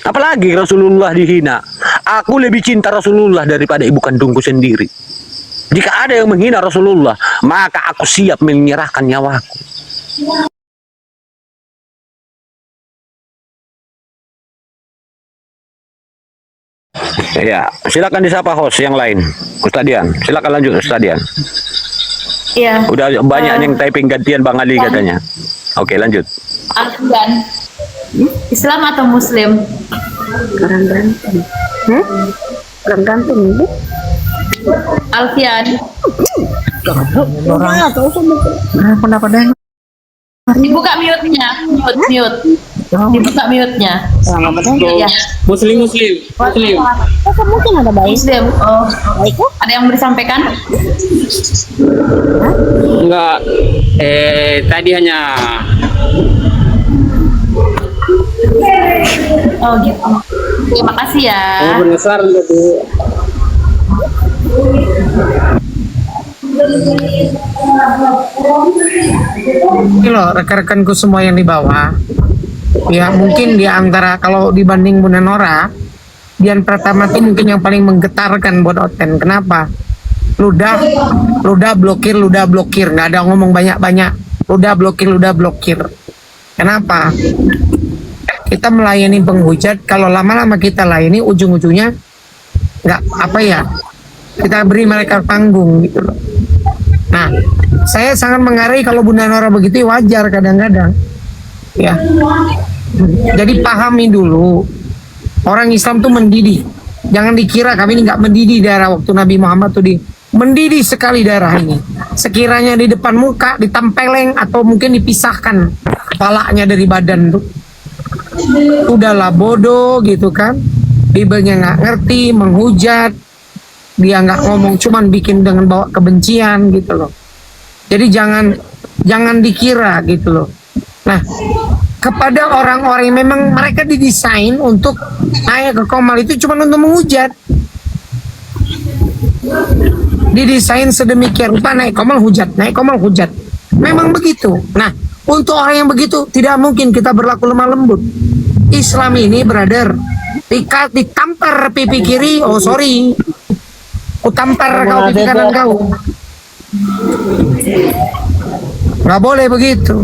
Apalagi Rasulullah dihina. Aku lebih cinta Rasulullah daripada ibu kandungku sendiri. Jika ada yang menghina Rasulullah, maka aku siap menyerahkan nyawaku. Ya, silakan disapa host yang lain. Ustadian, silakan lanjut Ustadian. Iya. Udah banyak yang typing gantian Bang Ali katanya. Oke, lanjut. Alfian, Islam atau Muslim? Orang ganteng. Orang ganteng ini. Alfian, dibuka mute-nya, mute. Dibuka mute-nya. Iya. Muslim. Mungkin ada baik. Muslim. Oh. Ada yang mau disampaikan? Enggak. Tadi hanya Oh gitu. Terima kasih ya. berdasar tadi. Ini loh rekan-rekanku semua yang di bawah. Ya mungkin di antara kalau dibanding Bunda Nora, Dian Pratama itu mungkin yang paling menggetarkan buat Oten. Kenapa? Ludah blokir, nggak ada ngomong banyak-banyak. Ludah blokir. Kenapa? Kita melayani penghujat, kalau lama-lama kita layani ujung-ujungnya nggak apa ya, kita beri mereka panggung gitu loh. Nah, saya sangat menghargai kalau Bunda Nora begitu wajar kadang-kadang. Ya. Jadi pahami dulu. Orang Islam tuh mendidih. Jangan dikira kami ini nggak mendidih darah waktu Nabi Muhammad tuh mendidih sekali darah ini. Sekiranya di depan muka ditempeleng atau mungkin dipisahkan kepalanya dari badan tuh. Udahlah bodoh gitu kan. Bibelnya nggak ngerti, menghujat. Dia nggak ngomong, cuman bikin dengan bawa kebencian gitu loh. Jadi jangan dikira gitu loh. Nah, kepada orang-orang yang memang mereka didesain untuk naik ke komal itu cuma untuk menghujat. Didesain sedemikian rupa naik komal hujat. Memang begitu. Nah, untuk orang yang begitu tidak mungkin kita berlaku lemah lembut. Islam ini, brother, ditampar pipi kiri, oh sorry, kutampar kau pipi kanan kau. Nggak boleh begitu.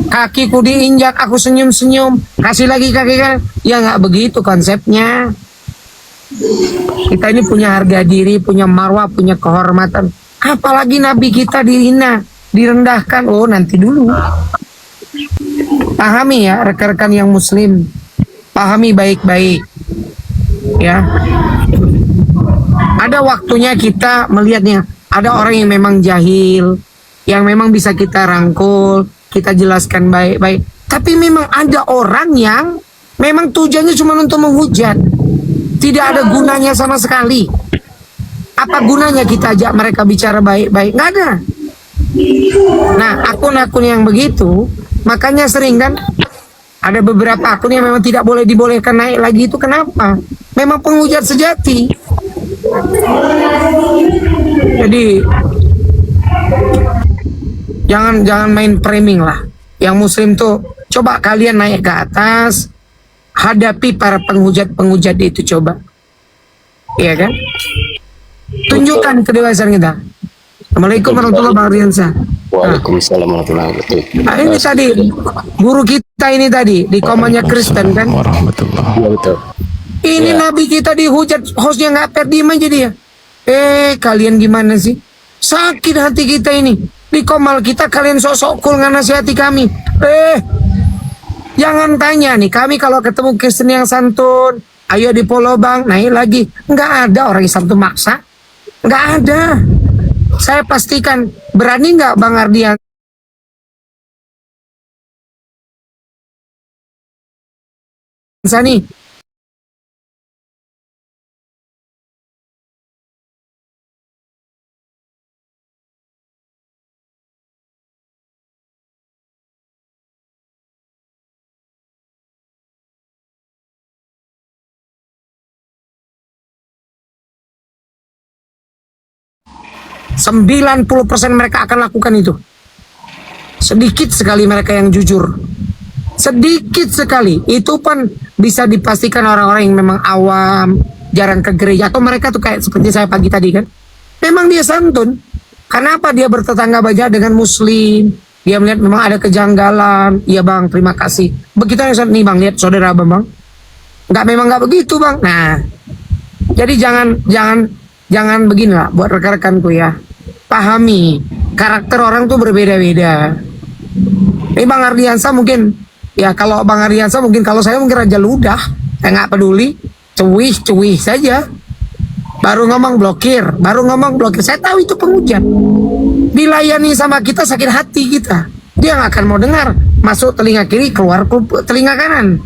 Kakiku diinjak, aku senyum-senyum, kasih lagi kaki kan? Ya nggak begitu konsepnya. Kita ini punya harga diri, punya marwah, punya kehormatan. Apalagi Nabi kita dihina, direndahkan. Oh nanti dulu. Pahami ya rekan-rekan yang Muslim, pahami baik-baik. Ya. Ada waktunya kita melihatnya. Ada orang yang memang jahil, yang memang bisa kita rangkul, kita jelaskan baik-baik. Tapi memang ada orang yang memang tujuannya cuma untuk menghujat. Tidak ada gunanya sama sekali. Apa gunanya kita ajak mereka bicara baik-baik? Nggak ada. Nah, akun-akun yang begitu, makanya sering kan Ada beberapa akun yang memang tidak boleh dibolehkan naik lagi, itu kenapa? Memang penghujat sejati. Jadi jangan main framing lah. Yang muslim tuh coba kalian naik ke atas, hadapi para penghujat itu, coba. Iya kan? Tunjukkan kedewasaan kita. Assalamualaikum warahmatullahi wabarakatuh. Waalaikumsalam warahmatullahi wabarakatuh. Nah, ini tadi guru kita ini tadi di komannya Kristen kan? Iya betul. Ini Nabi kita dihujat, hostnya nggak fair, diem aja dia. Kalian gimana sih? Sakit hati kita ini. Di komal kita kalian sok-sok cool ngasihati kami. Jangan tanya nih, kami kalau ketemu Kristen yang santun, ayo di follow bang, naik lagi. Nggak ada orang Islam tuh maksa. Nggak ada. Saya pastikan, berani nggak Bang Ardian? Sani. Sembilan 90% mereka akan lakukan itu. Sedikit sekali mereka yang jujur. Sedikit sekali. Itu pun bisa dipastikan orang-orang yang memang awam, jarang ke gereja, atau mereka tuh kayak seperti saya pagi tadi kan. Memang dia santun. Kenapa dia bertetangga banyak dengan muslim? Dia melihat memang ada kejanggalan. Iya bang, terima kasih. Begitu yang nih bang, lihat saudara bang. Nggak begitu bang. Nah, jadi jangan beginilah buat rekan-rekanku ya. Pahami, karakter orang tuh berbeda-beda. Ini Bang Ardiansa mungkin, ya kalau Bang Ardiansa mungkin, kalau saya mungkin raja ludah, saya nggak peduli, cuih saja. Baru ngomong blokir. Saya tahu itu penghujat. Dilayani sama kita sakit hati kita. Dia nggak akan mau dengar. Masuk telinga kiri, keluar telinga kanan.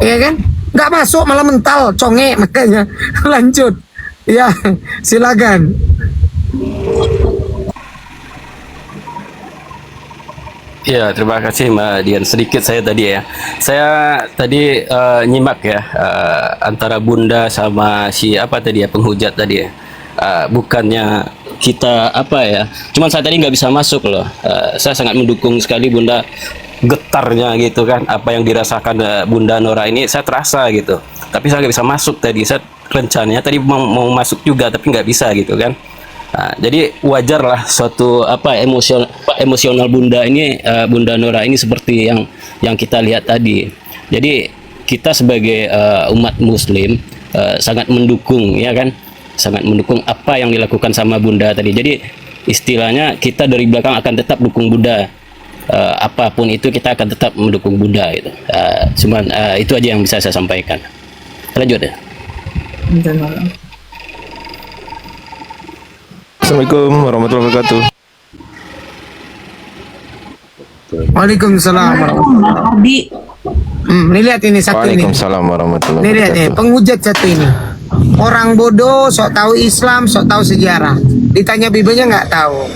Iya kan? Nggak masuk malah mental, conge makanya. Lanjut. Ya, silakan. Ya, terima kasih Mbak Dian. Sedikit saya tadi ya. Saya tadi nyimak ya antara Bunda sama si apa tadi ya, penghujat tadi ya. Bukannya kita apa ya. Cuman saya tadi nggak bisa masuk loh. Saya sangat mendukung sekali Bunda, getarnya gitu kan. Apa yang dirasakan Bunda Nora ini saya terasa gitu. Tapi saya nggak bisa masuk tadi. Saya rencananya tadi mau masuk juga tapi nggak bisa gitu kan. Nah, jadi wajarlah suatu apa emosional Bunda ini, Bunda Nora ini seperti yang kita lihat tadi. Jadi kita sebagai umat Muslim sangat mendukung ya kan, sangat mendukung apa yang dilakukan sama Bunda tadi. Jadi istilahnya kita dari belakang akan tetap dukung Bunda. Apapun itu kita akan tetap mendukung Bunda gitu. Cuman itu aja yang bisa saya sampaikan. Lanjut ya. Assalamualaikum warahmatullahi wabarakatuh. Waalaikumsalam warahmatullahi wabarakatuh. Nih lihat ini satu ini. Waalaikumsalam warahmatullahi Nih lihat nih, penghujat satu ini. Orang bodoh, sok tahu Islam, sok tahu sejarah. Ditanya Bibelnya nggak tahu.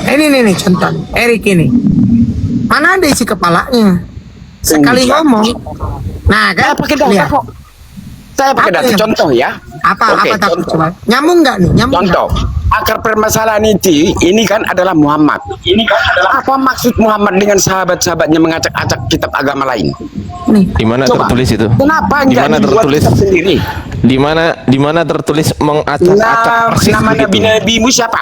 Ini nih contoh. Erik ini. Mana ada isi kepalanya? Sekali ngomong. Nah, kan lihat. Saya pakai data contoh ya. Apa takut coba? Nyambung nggak nih? Contoh. Akar permasalahan ini kan adalah Muhammad. Apa maksud Muhammad dengan sahabat-sahabatnya mengacak-acak kitab agama lain? Di mana tertulis itu? Kenapa enggak dibuat kitab sendiri? Di mana tertulis mengacak-acak persis nama begitu? nabimu siapa?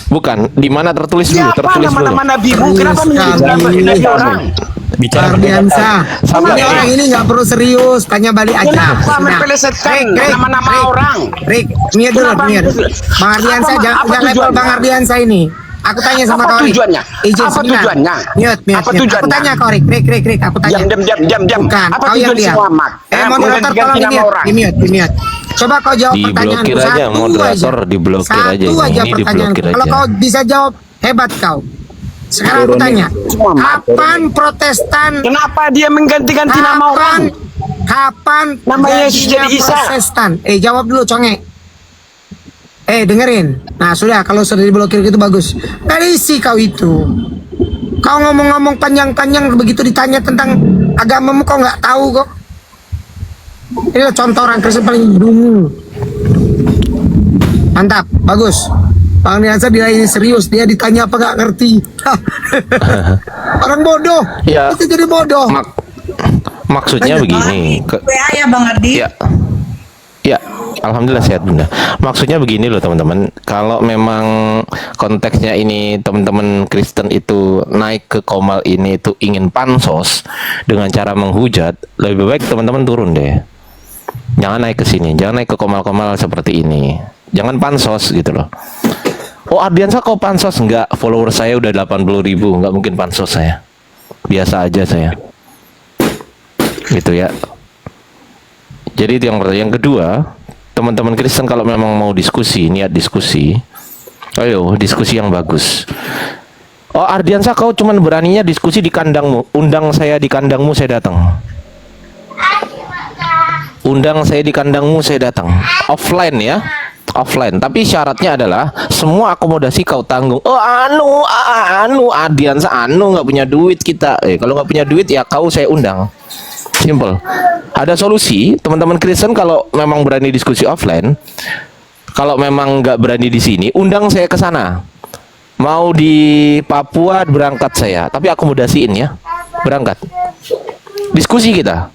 Bukan, di mana tertulis dulu? Siapa Tertulis dulu. nama nabimu? Kenapa menyebut orang? Bicara Ardiansa. Ini orang ini nggak perlu serius, tanya balik aja. Kenapa mempelesetkan nama-nama orang? Rick, Bang Ardiansa, jangan level Bang Ardiansa ini. Aku tanya sama kau, Rick. Tujuannya? Izin Apa sebentar. tujuannya? Mute. Apa tujuannya? Aku tanya kau, Rick, aku tanya. Diam. Bukan, Apa kau yang tujuan si diam. Muhammad? Moderator tolong di mute. Coba kau jawab pertanyaan Diblokir aja, moderator diblokir aja. Satu aja Ini pertanyaan. diblokir Kalau aja. kau bisa jawab, hebat kau. Sekarang aku tanya, kapan Protestan? Kenapa dia mengganti-ganti nama orang? Kapan nama Yesus jadi Isa? Protestan? Jawab dulu, conge. Dengerin. Nah sudah, kalau sudah diblokir gitu bagus. Dari isi kau itu. Kau ngomong-ngomong panjang-panjang begitu ditanya tentang agamamu kok nggak tahu kok. Ini contoh orang Kristen paling dungu. Mantap, bagus. Bang Niansa dia ini serius, dia ditanya apa nggak ngerti. Orang bodoh, Ya. itu jadi bodoh. Maksudnya begini. WA ya Bang Ardi. Ya, alhamdulillah sehat Bunda. Maksudnya begini loh teman-teman, kalau memang konteksnya ini teman-teman Kristen itu naik ke Komal ini itu ingin pansos dengan cara menghujat, lebih baik teman-teman turun deh. Jangan naik ke sini, jangan naik ke Komal-Komal seperti ini. Jangan pansos gitu loh. Oh Ardiansa kok pansos? Enggak, follower saya udah 80.000, enggak mungkin pansos saya. Biasa aja saya. Gitu ya. Jadi itu yang pertama. Yang kedua, teman-teman Kristen kalau memang mau diskusi, niat diskusi, ayo diskusi yang bagus. Oh Ardiansa kau cuman beraninya diskusi di kandangmu, undang saya di kandangmu saya datang. Undang saya di kandangmu saya datang. Offline ya, offline. Tapi syaratnya adalah semua akomodasi kau tanggung. Oh Ardiansa nggak punya duit kita. Kalau nggak punya duit ya kau saya undang. Simple. Ada solusi, teman-teman Kristen kalau memang berani diskusi offline, kalau memang nggak berani di sini, undang saya ke sana. Mau di Papua berangkat saya, tapi akomodasiin ya, berangkat. Diskusi kita,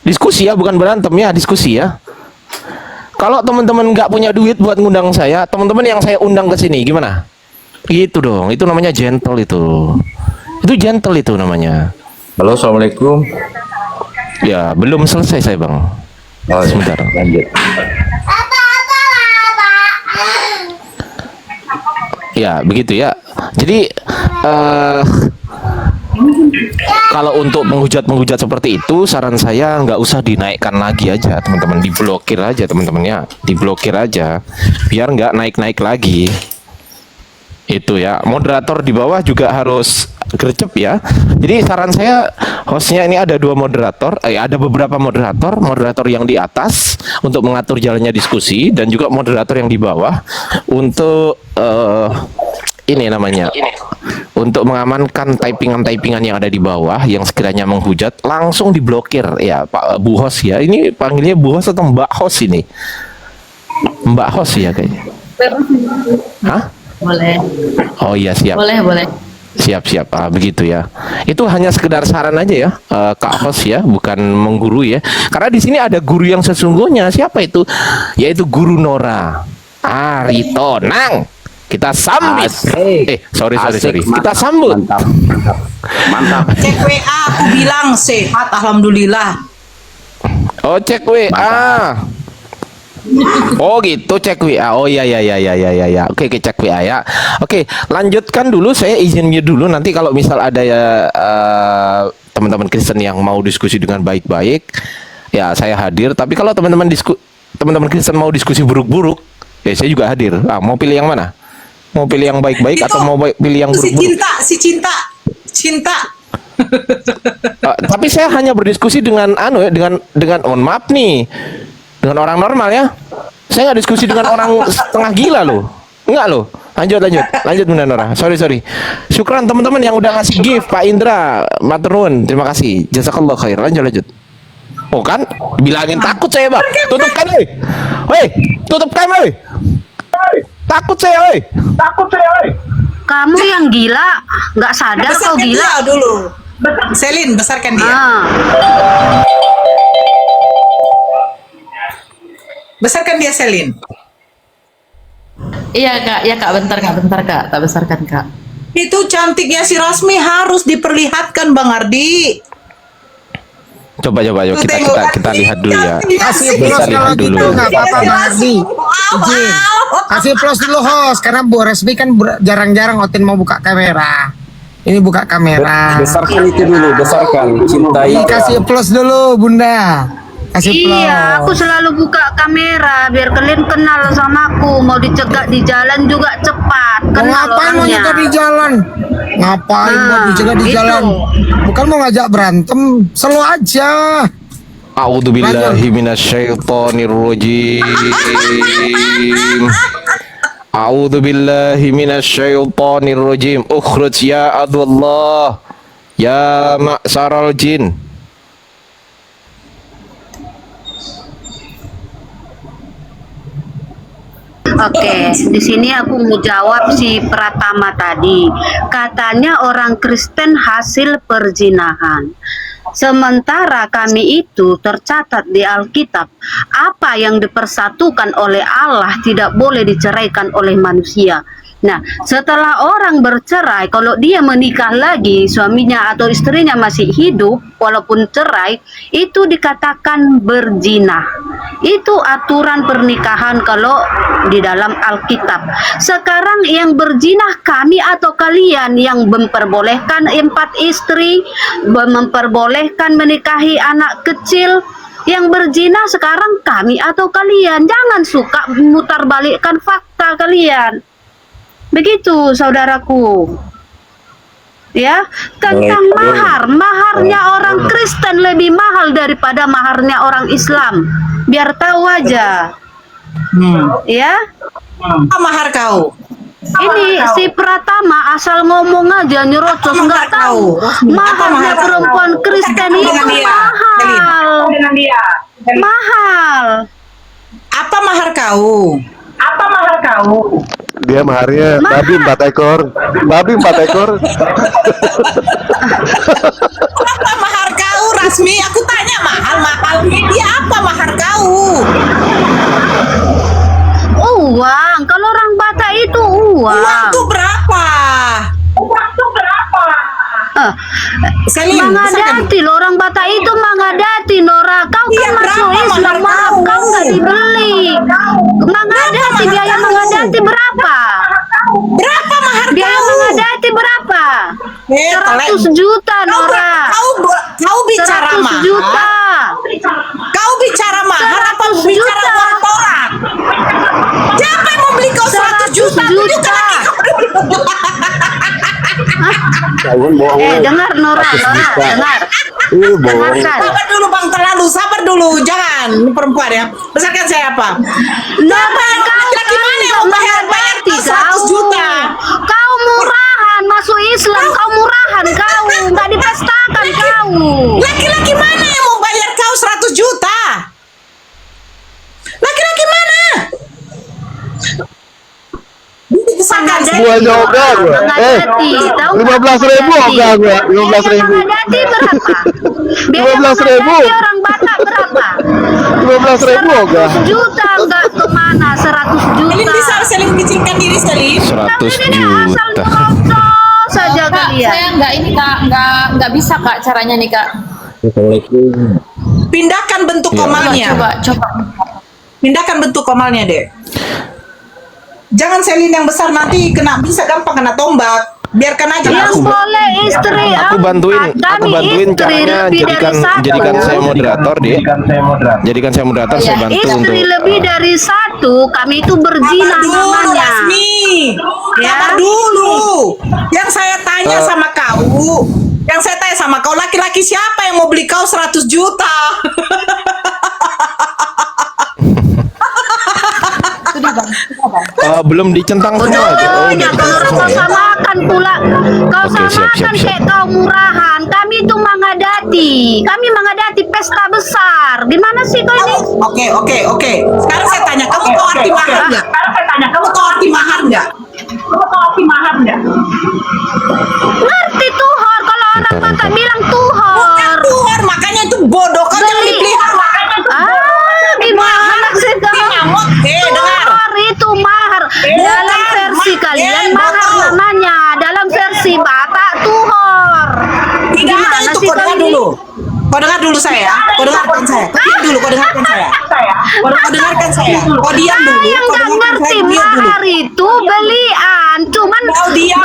diskusi ya, bukan berantem ya, diskusi ya. Kalau teman-teman nggak punya duit buat ngundang saya, teman-teman yang saya undang ke sini, gimana? Gitu dong, itu namanya gentle itu gentle itu namanya. Halo, assalamualaikum. Ya, belum selesai saya bang. Oh, sebentar. Lanjut. Ya, begitu ya. Jadi kalau untuk menghujat seperti itu, saran saya nggak usah dinaikkan lagi aja, teman-teman. Diblokir aja, teman-temannya. Diblokir aja, biar nggak naik-naik lagi. Itu ya. Moderator di bawah juga harus gercep ya. Jadi saran saya, hostnya ini ada dua moderator, ada beberapa moderator yang di atas untuk mengatur jalannya diskusi, dan juga moderator yang di bawah untuk ini namanya, untuk mengamankan typingan yang ada di bawah yang sekiranya menghujat langsung diblokir ya Pak Bu Host ya. Ini panggilnya Bu Host atau Mbak Host ini? Mbak Host ya kayaknya. Hah? Boleh. Oh iya siap. Boleh. Siap. Begitu ya. Itu hanya sekedar saran aja ya, Kak Host ya, bukan menggurui ya. Karena di sini ada guru yang sesungguhnya. Siapa itu? Yaitu Guru Nora Aritonang. Kita sambit. Sorry. Kita sambut. Mantap. Cek WA, aku bilang sehat, alhamdulillah. Oh cek WA. Oh gitu, cek WA. Oh iya. Oke, cek WA ya. Oke, lanjutkan dulu. Saya izin mute dulu. Nanti kalau misal ada ya teman-teman Kristen yang mau diskusi dengan baik-baik, ya saya hadir. Tapi kalau teman-teman Kristen mau diskusi buruk-buruk, ya saya juga hadir. Mau pilih yang mana? Mau pilih yang baik-baik atau mau pilih yang buruk-buruk? Si cinta. Tapi saya hanya berdiskusi dengan dengan mohon maaf nih, dengan orang normal ya. Saya nggak diskusi dengan orang setengah gila loh. Enggak loh. Lanjut Bunda Nora. Sorry. Syukran teman-teman yang udah ngasih gift. Pak Indra, matur nuwun. Terima kasih. Jazakallah khair. Lanjut. Oh kan, bilangin takut saya bang. Tutup kan, tutup kan, Takut saya. Kamu yang gila, nggak sadar kau Besarkan gila. dia dulu. Selin, besarkan dia. Besarkan dia, Selin. Iya kak, bentar kak, tak besarkan kak. Itu cantiknya si Rasmi harus diperlihatkan Bang Ardi. Coba kita lihat dulu ya. Kasih plus Kita kalau lihat gitu dulu. nggak apa-apa Bang Ardi. Izin. Kasih plus dulu host, karena Bu Resmi kan jarang-jarang Otin mau buka kamera. Ini buka kamera. Besarkan itu dulu, besarkan. Cintai. Kasih plus dulu Bunda. Kasih plus. Iya, aku selalu buka kamera biar kalian kenal sama aku. Mau dicegat di jalan juga cepat. Kenal Ngapain mau orangnya. nyegat di jalan? Ngapain mau dicegat di gitu. jalan? Bukan mau ngajak berantem, selo aja. A'udzubillahi minasyaitonirrajim. A'udzubillahi minasyaitonirrajim. Ukhruj ya adullah. Ya ma'saral jin. Oke, di sini aku mau jawab si Pratama tadi. Katanya orang Kristen hasil perzinahan. Sementara kami itu tercatat di Alkitab, apa yang dipersatukan oleh Allah tidak boleh diceraikan oleh manusia. Nah, setelah orang bercerai, kalau dia menikah lagi, suaminya atau istrinya masih hidup, walaupun cerai, itu dikatakan berzina. Itu aturan pernikahan kalau di dalam Alkitab. Sekarang yang berzina kami atau kalian yang memperbolehkan 4 istri, memperbolehkan menikahi anak kecil. Yang berzina sekarang kami atau kalian. Jangan suka mutarbalikkan fakta kalian. Begitu saudaraku. Ya, tentang mahar. Maharnya orang Kristen lebih mahal daripada maharnya orang Islam. Biar tahu aja. Ya. Apa mahar kau? Ini si Pratama asal ngomong aja nyerocos, nggak tahu. Maharnya perempuan Kristen itu mahal. Mahal. Apa mahar kau? Apa mahar kau? Dia maharnya babi 4 ekor. Babi 4 ekor. Apa mahar kau, Rasmi? Aku tanya mahal-mahal. Dia apa mahar kau? Uang. Kalau orang Batak itu uang. Uang tuh berapa? Uang tuh berapa? Mangadati loh, orang Batak itu mangadati, Nora. Kau kan masuk Islam, maaf kau nggak dibeli. Mangadati, biaya mangadati berapa? Berapa mahar biaya kau? Mangadati berapa? 100 juta, Nora. Kau bicara 100 mahar. juta. Kau bicara mahar apa bicara uang tolak? Siapa yang mau beli kau 100 juta? Dengar Nora, dengar. Sabar dulu, jangan perempuan ya. Besarkan saya apa? Nora, laki mana yang mau bayar 100 juta? Kau murahan masuk Islam, kau murahan kau, nggak dipestakan kau. Laki-laki mana yang mau bayar kau 100 juta? Laki-laki mana? Gua yoga gua. 15.000 yoga gua. 15.000. Mangadati berapa? 15.000. Orang Batak berapa? 15.000 yoga. 100 juta enggak kemana? 100 juta. Kalian bisa saling kecilkan diri sekali. 100 juta. Saja Kak, kalian. saya nggak bisa Kak caranya nih Kak. Pindahkan bentuk komalnya. Coba. Pindahkan bentuk komalnya, Dek. Jangan selin yang besar, nanti bisa gampang kena tombak. Biarkan aja. Yang boleh istri Aku bantuin caranya, jadikan saya moderator deh. Jadikan saya moderator, saya bantu untuk istri lebih dari 1, kami itu berzina namanya. Sabar dulu. Yang saya tanya sama kau, laki-laki siapa yang mau beli kau 100 juta? belum dicentang semua aja. Kau samakan pula. Kau samakan kayak kau murahan. Kami itu mangadati. Kami mangadati pesta besar. Gimana sih kau ini? Oke. Sekarang saya tanya, kamu tahu arti mahar nggak? Kamu tahu arti mahar nggak? Ngerti tuhor. Kalau orang Batak bilang tuhor. Bukan tuhor, makanya itu bodoh. Kau jangan dipelihara. Gimana sih kau? Tuhor itu mahar. Dalam versi kalian mahar namanya. Dalam versi Batak tuhor. Tidak ada itu. Kau dengar dulu. Kau dengar dulu saya. Kau dengarkan saya. Kau diam dulu. Yang nggak ngerti mahar itu belian. Cuman kau diam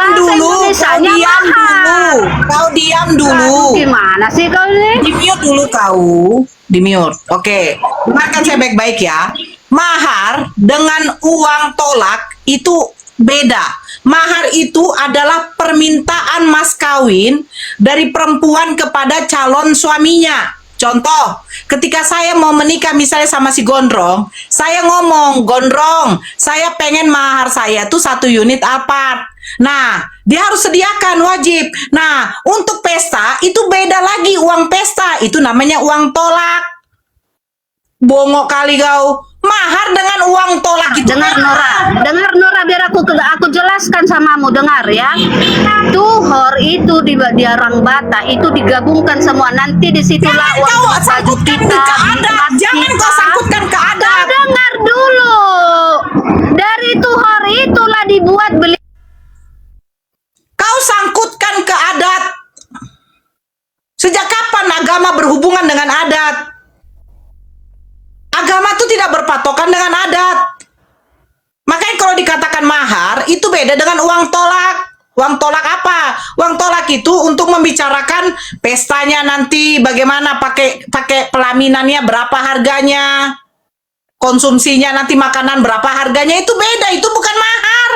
dulu. Gimana sih kau ini? Di-mute dulu kau. Di-mute. Oke. Dengarkan saya baik-baik ya. Mahar dengan uang tolak itu beda. Mahar itu adalah permintaan mas kawin dari perempuan kepada calon suaminya. Contoh, ketika saya mau menikah misalnya sama si Gondrong, saya ngomong, Gondrong, saya pengen mahar saya tuh 1 unit apart. Nah, dia harus sediakan, wajib. Nah, untuk pesta itu beda lagi uang pesta, itu namanya uang tolak. Bongok kali kau. Mahar dengan uang tolak itu. Dengar Nora, biar aku jelaskan samamu, dengar ya. Tuhor itu di orang Batak itu digabungkan semua, nanti disitulah uang baju kita. Jangan kau sangkutkan ke adat. Dengar dulu, dari tuhor itulah dibuat beli. Kau sangkutkan ke adat. Sejak kapan agama berhubungan dengan adat? Agama itu tidak berpatokan dengan adat. Makanya kalau dikatakan mahar, itu beda dengan uang tolak. Uang tolak apa? Uang tolak itu untuk membicarakan pestanya nanti, bagaimana pakai pelaminannya, berapa harganya, konsumsinya nanti makanan berapa harganya, itu beda, itu bukan mahar.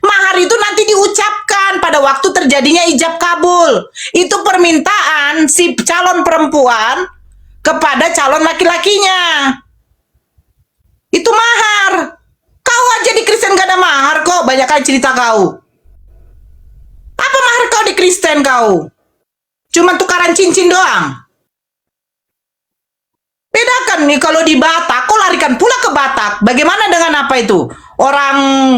Mahar itu nanti diucapkan pada waktu terjadinya ijab kabul. Itu permintaan si calon perempuan kepada calon laki-lakinya. Itu mahar. Kau aja di Kristen gak ada mahar kok. Banyak kali cerita kau. Apa mahar kau di Kristen kau? Cuma tukaran cincin doang. Bedakan nih kalau di Batak, kau larikan pula ke Batak. Bagaimana dengan apa itu? Orang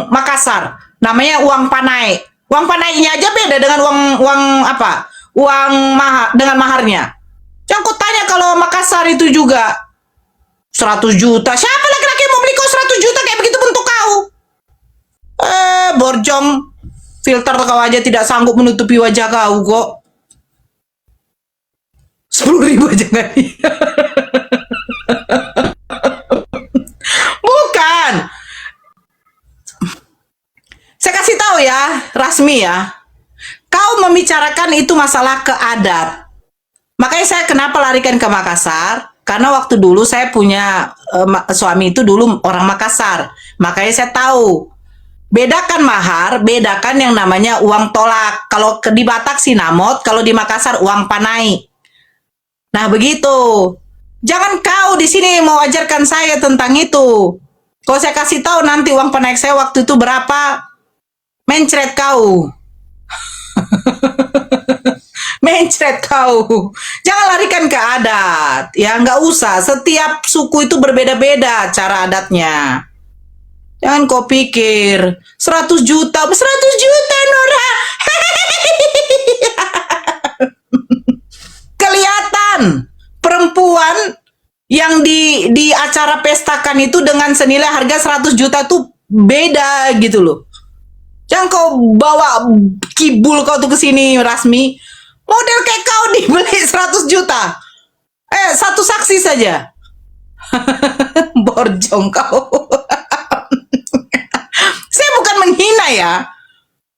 Makassar. Namanya uang panai. Uang panainya aja beda dengan uang apa? Uang mahar dengan maharnya. Yang kau tanya kalau Makassar itu juga 100 juta. Siapa laki-laki yang mau beli kau 100 juta kayak begitu bentuk kau? Borjong. Filter kau aja tidak sanggup menutupi wajah kau kok. 10.000 aja nggak? Bukan. Saya kasih tahu ya, Rasmi ya. Kau membicarakan itu masalah ke adat. Makanya saya kenapa larikan ke Makassar? Karena waktu dulu saya punya suami itu dulu orang Makassar. Makanya saya tahu. Bedakan mahar, bedakan yang namanya uang tolak. Kalau di Batak sinamot, kalau di Makassar uang panai. Nah begitu. Jangan kau di sini mau ajarkan saya tentang itu. Kalau saya kasih tahu nanti uang panai saya waktu itu berapa, mencret kau. Mencret kau. Jangan larikan ke adat. Ya nggak usah. Setiap suku itu berbeda-beda cara adatnya. Jangan kau pikir 100 juta Nora. Kelihatan perempuan yang di acara pestakan itu dengan senilai harga 100 juta tuh beda gitu loh. Jangan kau bawa kibul kau tuh ke sini, Rasmi. Model kayak kau dibeli 100 juta. Satu saksi saja. Borjong kau. Saya bukan menghina ya.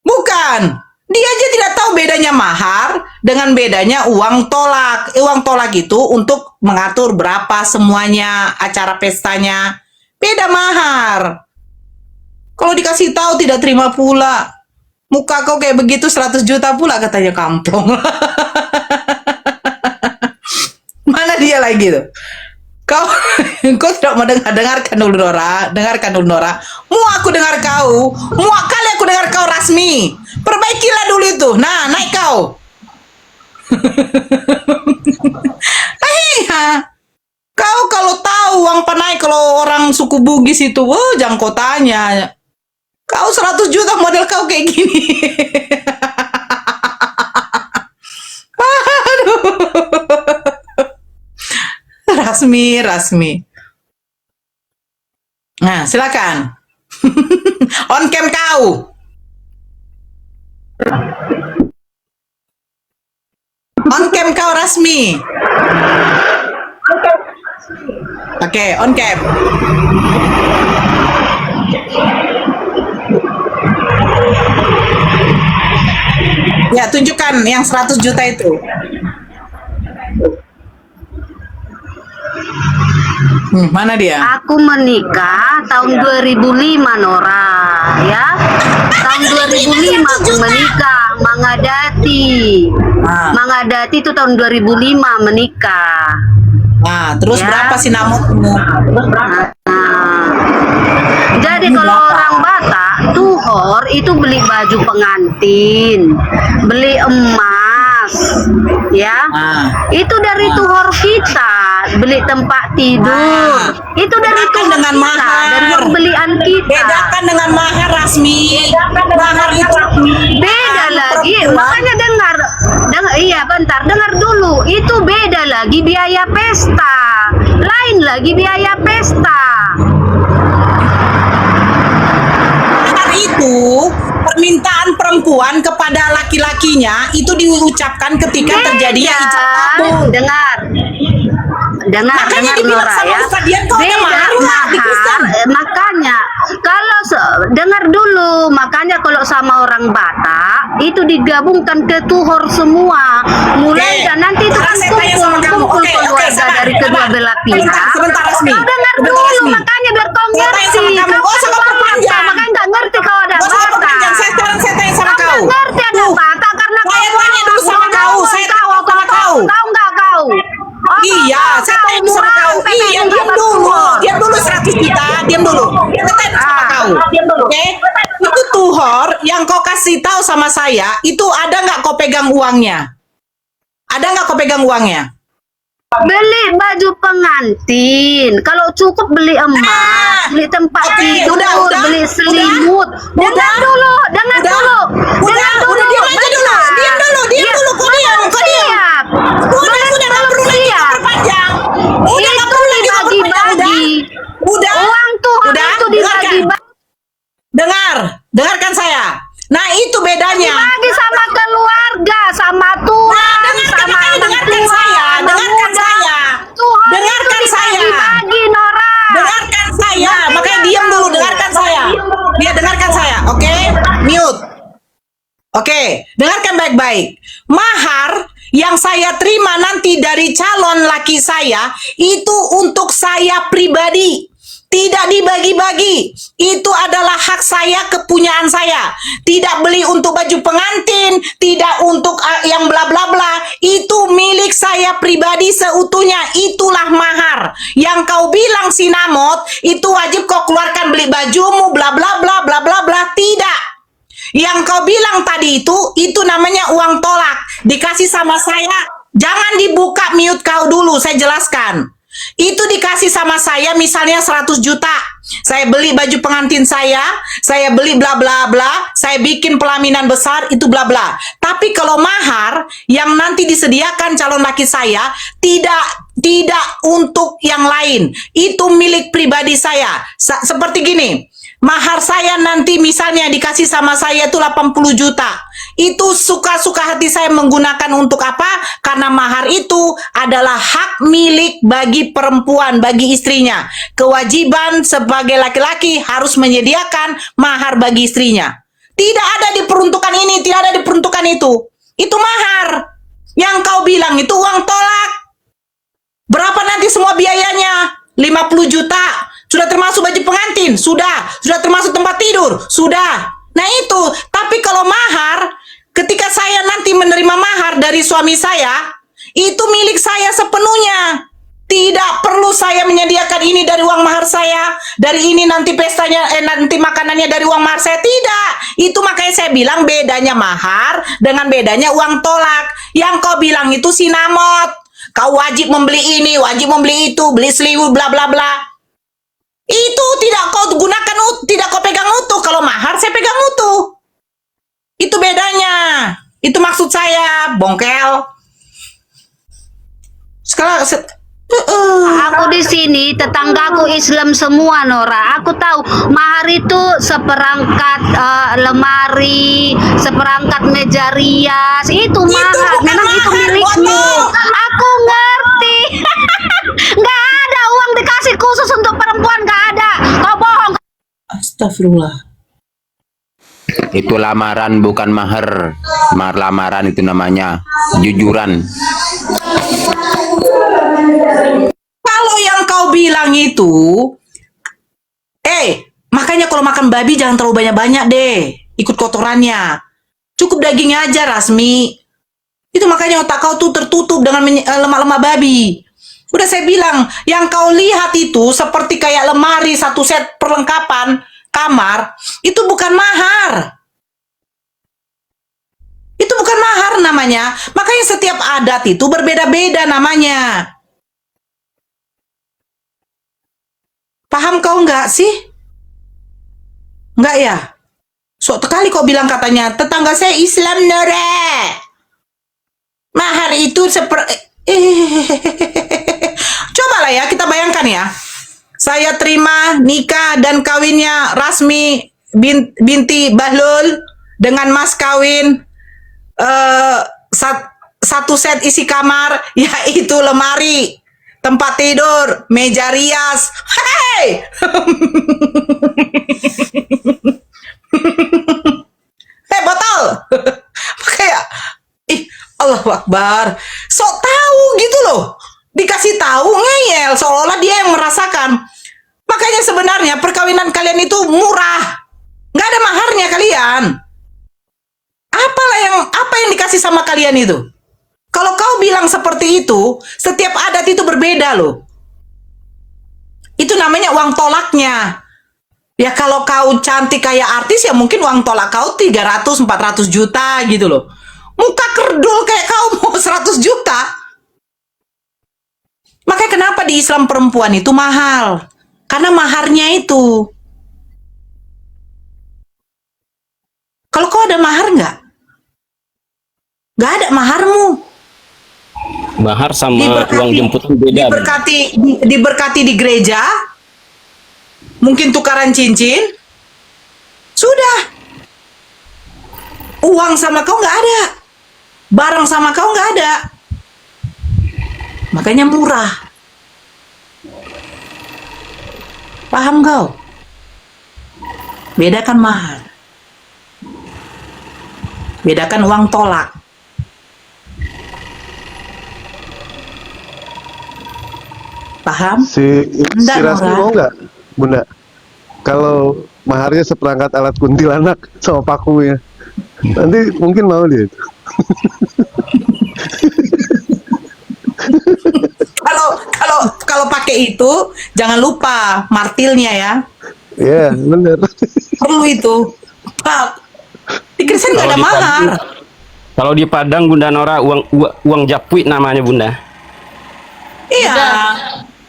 Bukan. Dia aja tidak tahu bedanya mahar dengan bedanya uang tolak. Uang tolak itu untuk mengatur berapa semuanya acara pestanya. Beda mahar. Kalau dikasih tahu tidak terima pula. Muka kau kayak begitu 100 juta pula katanya kampung. Mana dia lagi tuh? Kau tidak mau dengarkan dulu Nora. Dengarkan dulu Nora. Mau aku dengar kau. Mau kali aku dengar kau, Rasmi. Perbaikilah dulu itu. Nah, naik kau. Kau kalau tahu uang panai kalau orang suku Bugis itu, jangan kau tanya. Kau 100 juta model kau kayak gini. Aduh. Rasmi. Nah, silakan. On cam kau. On cam kau, Rasmi. Oke, on cam. Ya, tunjukkan yang 100 juta itu. Mana dia? Aku menikah tahun 2005 Nora, ya. Tahun 2005 aku menikah, Mangadati. Mangadati itu tahun 2005 menikah. Nah, terus ya. Berapa sih namanya? Jadi kalau orang Batak, tuhor itu beli baju pengantin, beli emas, ya. Itu dari tuhor kita. beli tempat tidur. Itu dari Bedakan Tuhan dengan kita, mahar. dari pembelian kita. Bedakan dengan mahar, Rasmi. Mahar itu Beda lagi, perempuan. makanya iya bentar, dengar dulu. Itu beda lagi biaya pesta, lain lagi biaya pesta. Mahar itu permintaan perempuan kepada laki-lakinya itu diucapkan ketika terjadinya ijab kabul. Dengar Makanya dengar dibilang Nora sama ya. Ustaz Dian, kau ada Beda mahar nggak di Kristen? makanya kalau dengar dulu, makanya kalau sama orang Batak itu digabungkan ke tuhor semua. Mulai dan nanti itu kan Sekarang saya tanya sama kamu. kumpul Oke, keluarga sabar, dari kedua sabar. belah pihak. Sebentar, Rasmi. Kau dengar Sebentar, dulu, Rasmi. makanya biar kau Saya tanya ngerti. sama kamu. Kau Gak usah kau kan perpanjang. Batak, makanya nggak ngerti kau ada Gak usah kau Batak. perpanjang. Sekarang saya tanya sama Kau kau. nggak ngerti ada Tuh. Batak karena Saya tanya dulu sama kau. Saya tanya sama kau. Tahu nggak kau? Iya, saya tanya dulu sama kau. Iya, diam dulu. Diam dulu 100 juta. Diam dulu. Saya tanya sama kau. Oke? Itu tuhor yang kau kasih tahu sama saya, itu ada nggak kau pegang uangnya? Ada nggak kau pegang uangnya? Beli baju pengantin, kalau cukup beli emas, beli tempat tidur, beli selimut. Dengar dulu, dengar dulu. Diam aja dulu. Diam dulu. Kau diam. Udah nggak perlu lagi kau perpanjang. Udah nggak perlu lagi kau perpanjang. Udah. Uang Tuhan itu dibagi-bagi. Dengarkan saya. Nah, itu bedanya. Dibagi sama keluarga, sama Tuhan, sama dengarkan saya. Dengarkan saya. Dibagi, Nora. Dengarkan saya. Makanya diam dulu. Dengarkan saya. Dia dengarkan saya. Oke? Mute. Oke. Dengarkan baik-baik. Mahar yang saya terima nanti dari calon laki saya itu untuk saya pribadi. Tidak dibagi-bagi. Itu adalah hak saya, kepunyaan saya. Tidak beli untuk baju pengantin, tidak untuk yang bla bla bla. Itu milik saya pribadi seutuhnya. Itulah mahar. Yang kau bilang sinamot, itu wajib kau keluarkan beli bajumu bla bla bla bla bla bla. Tidak. Yang kau bilang tadi itu namanya uang tolak. Dikasih sama saya. Jangan dibuka mute kau dulu, saya jelaskan. Itu dikasih sama saya misalnya 100 juta. Saya beli baju pengantin saya beli bla bla bla, saya bikin pelaminan besar, itu bla bla. Tapi kalau mahar yang nanti disediakan calon laki saya tidak untuk yang lain. Itu milik pribadi saya. Seperti gini. Mahar saya nanti misalnya dikasih sama saya itu 80 juta. Itu suka-suka hati saya menggunakan untuk apa? Karena mahar itu adalah hak milik bagi perempuan, bagi istrinya. Kewajiban sebagai laki-laki harus menyediakan mahar bagi istrinya. Tidak ada diperuntukkan ini, tidak ada diperuntukkan itu. Itu mahar. Yang kau bilang itu uang tolak. Berapa nanti semua biayanya? 50 juta. Sudah termasuk baju pengantin? Sudah termasuk tempat tidur? Sudah. Nah itu, tapi kalau mahar, ketika saya nanti menerima mahar dari suami saya, itu milik saya sepenuhnya. Tidak perlu saya menyediakan ini dari uang mahar saya, dari ini nanti pestanya, nanti makanannya dari uang mahar saya. Tidak. Itu makanya saya bilang bedanya mahar dengan bedanya uang tolak. Yang kau bilang itu sinamot. Kau wajib membeli ini, wajib membeli itu, beli selimut, bla bla bla. Itu tidak kau gunakan, tidak kau pegang utuh. Kalau mahar saya pegang utuh. Itu bedanya. Itu maksud saya, bongkel. Sekarang aku di sini tetanggaku Islam semua, Nora. Aku tahu mahar itu seperangkat lemari, seperangkat meja rias. Itu mahar. Memang itu milikmu. Aku ngerti. Nggak ada uang dikasih khusus untuk perempuan, nggak ada. Kau bohong. Astagfirullah. Itu lamaran bukan mahar. Lamaran itu namanya jujuran. Kalau yang kau bilang itu, makanya kalau makan babi jangan terlalu banyak-banyak deh. Ikut kotorannya. Cukup dagingnya aja, Rasmi. Itu makanya otak kau tuh tertutup dengan lemak-lemak babi. Udah saya bilang, yang kau lihat itu seperti kayak lemari, satu set perlengkapan kamar, itu bukan mahar. Itu bukan mahar namanya. Makanya setiap adat itu berbeda-beda namanya. Paham kau nggak sih? Nggak ya? Suatu kali kau bilang katanya, tetangga saya Islam Nore. Mahar itu seperti... Cobalah ya, kita bayangkan ya. Saya terima nikah dan kawinnya Rasmi binti Bahlul dengan mas kawin satu set isi kamar, yaitu lemari, tempat tidur, meja rias. Hey! Hei botol. Kayak Allahu Akbar. Sok tahu gitu loh. Dikasih tahu ngeyel seolah dia yang merasakan. Makanya sebenarnya perkawinan kalian itu murah. Nggak ada maharnya kalian. Apa yang dikasih sama kalian itu? Kalau kau bilang seperti itu, setiap adat itu berbeda loh. Itu namanya uang tolaknya. Ya kalau kau cantik kayak artis ya mungkin uang tolak kau 300-400 juta gitu loh. Muka kerdul kayak kau mau 100 juta. Makanya kenapa di Islam perempuan itu mahal? Karena maharnya itu. Kalau kau ada mahar nggak? Nggak ada maharmu. Mahar sama uang jemputan beda. Diberkati di gereja, mungkin tukaran cincin, sudah. Uang sama kau nggak ada, barang sama kau nggak ada, makanya murah. Paham kau? Bedakan mahar, bedakan uang tolak. Paham? Si Rasmi mau nggak, Bunda? Kalau maharnya seperangkat alat kuntilanak sama pakunya, nanti mungkin mau dia. Kalau pakai itu, jangan lupa martilnya ya. Iya, benar. Perlu itu. Pak, pikir saya nggak ada mahar. Kalau di Padang Bunda Nora uang japuit namanya Bunda. Iya.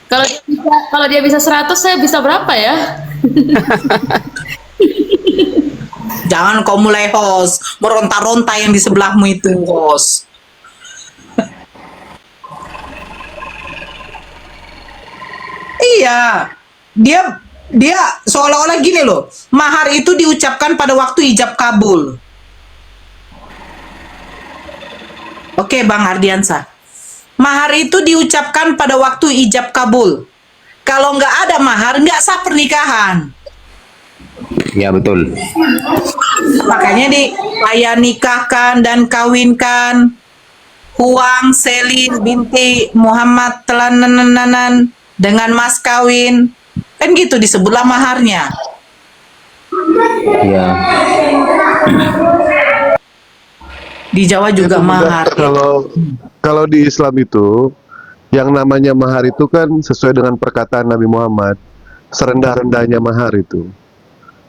Kalau dia bisa 100, saya bisa berapa ya? Jangan kau mulai host meronta-ronta yang di sebelahmu itu, host. Iya, dia seolah-olah gini loh. Mahar itu diucapkan pada waktu ijab kabul. Oke, Bang Ardiansa. Mahar itu diucapkan pada waktu ijab kabul. Kalau nggak ada mahar, nggak sah pernikahan. Ya betul. Makanya saya nikahkan dan kawinkan Huang Selin binti Muhammad Telananan dengan mas kawin. Kan gitu disebutlah maharnya. Iya. Di Jawa juga mahar. Kalau di Islam itu yang namanya mahar itu kan sesuai dengan perkataan Nabi Muhammad, serendah-rendahnya mahar itu.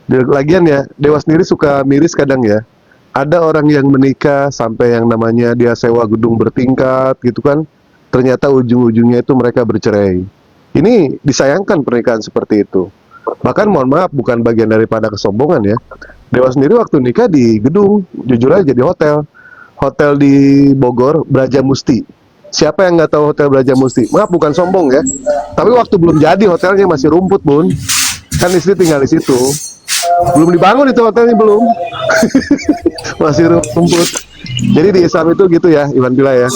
Lagian ya, Dewa sendiri suka miris kadang ya. Ada orang yang menikah sampai yang namanya dia sewa gedung bertingkat gitu kan, ternyata ujung-ujungnya itu mereka bercerai. Ini disayangkan pernikahan seperti itu. Bahkan mohon maaf, bukan bagian daripada kesombongan ya. Dewa sendiri waktu nikah di gedung, jujur aja di hotel di Bogor, Braja Musti. Siapa yang nggak tahu hotel Braja Musti? Maaf, bukan sombong ya. Tapi waktu belum jadi hotelnya masih rumput, Bun. Kan istri tinggal di situ. Belum dibangun itu hotelnya, belum. Masih rumput. Jadi di Islam itu gitu ya, Iwan Bila ya.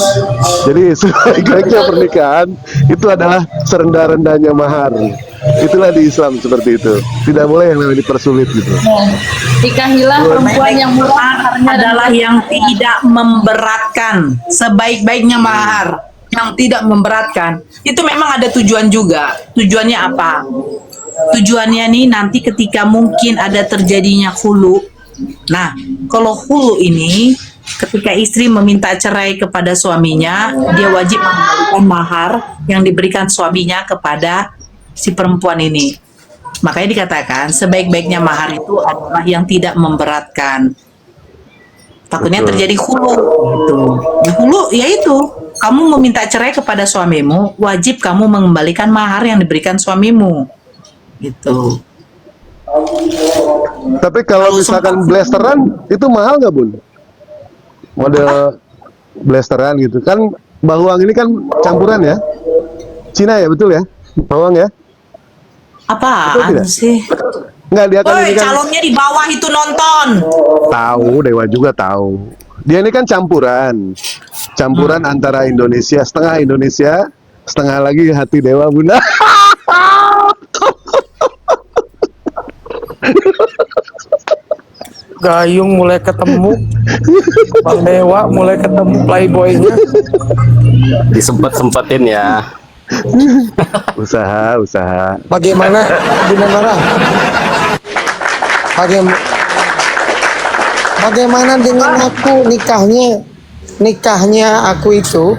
Jadi sebaik-baiknya pernikahan itu adalah serendah-rendahnya mahar. Itulah di Islam seperti itu. Tidak boleh yang namanya dipersulit gitu. Nikahilah perempuan yang murah adalah yang tidak memberatkan. Sebaik-baiknya mahar yang tidak memberatkan. Itu memang ada tujuan juga. Tujuannya apa? Tujuannya nih nanti ketika mungkin ada terjadinya hulu. Nah, kalau hulu ini ketika istri meminta cerai kepada suaminya, dia wajib mengembalikan mahar yang diberikan suaminya kepada si perempuan ini. Makanya dikatakan sebaik-baiknya mahar itu adalah yang tidak memberatkan. Takutnya terjadi hulu. Gitu. Ya, hulu yaitu kamu meminta cerai kepada suamimu, wajib kamu mengembalikan mahar yang diberikan suamimu. Gitu. Tapi kalau misalkan blasteran itu mahal nggak Bun? Model blasteran gitu kan, bawang ini kan campuran ya, Cina ya, betul ya, bawang ya? Apaan sih? Nggak, dia kan Woi, ini kan calonnya di bawah itu nonton. tahu, Dewa juga tahu. Dia ini kan campuran antara Indonesia, setengah Indonesia, setengah lagi hati Dewa Bunda. Gayung mulai ketemu, Bang Dewa mulai ketemu playboynya. Disempet-sempetin ya. usaha. Bagaimana Bunda Nora? Bagaimana dengan aku nikahnya aku itu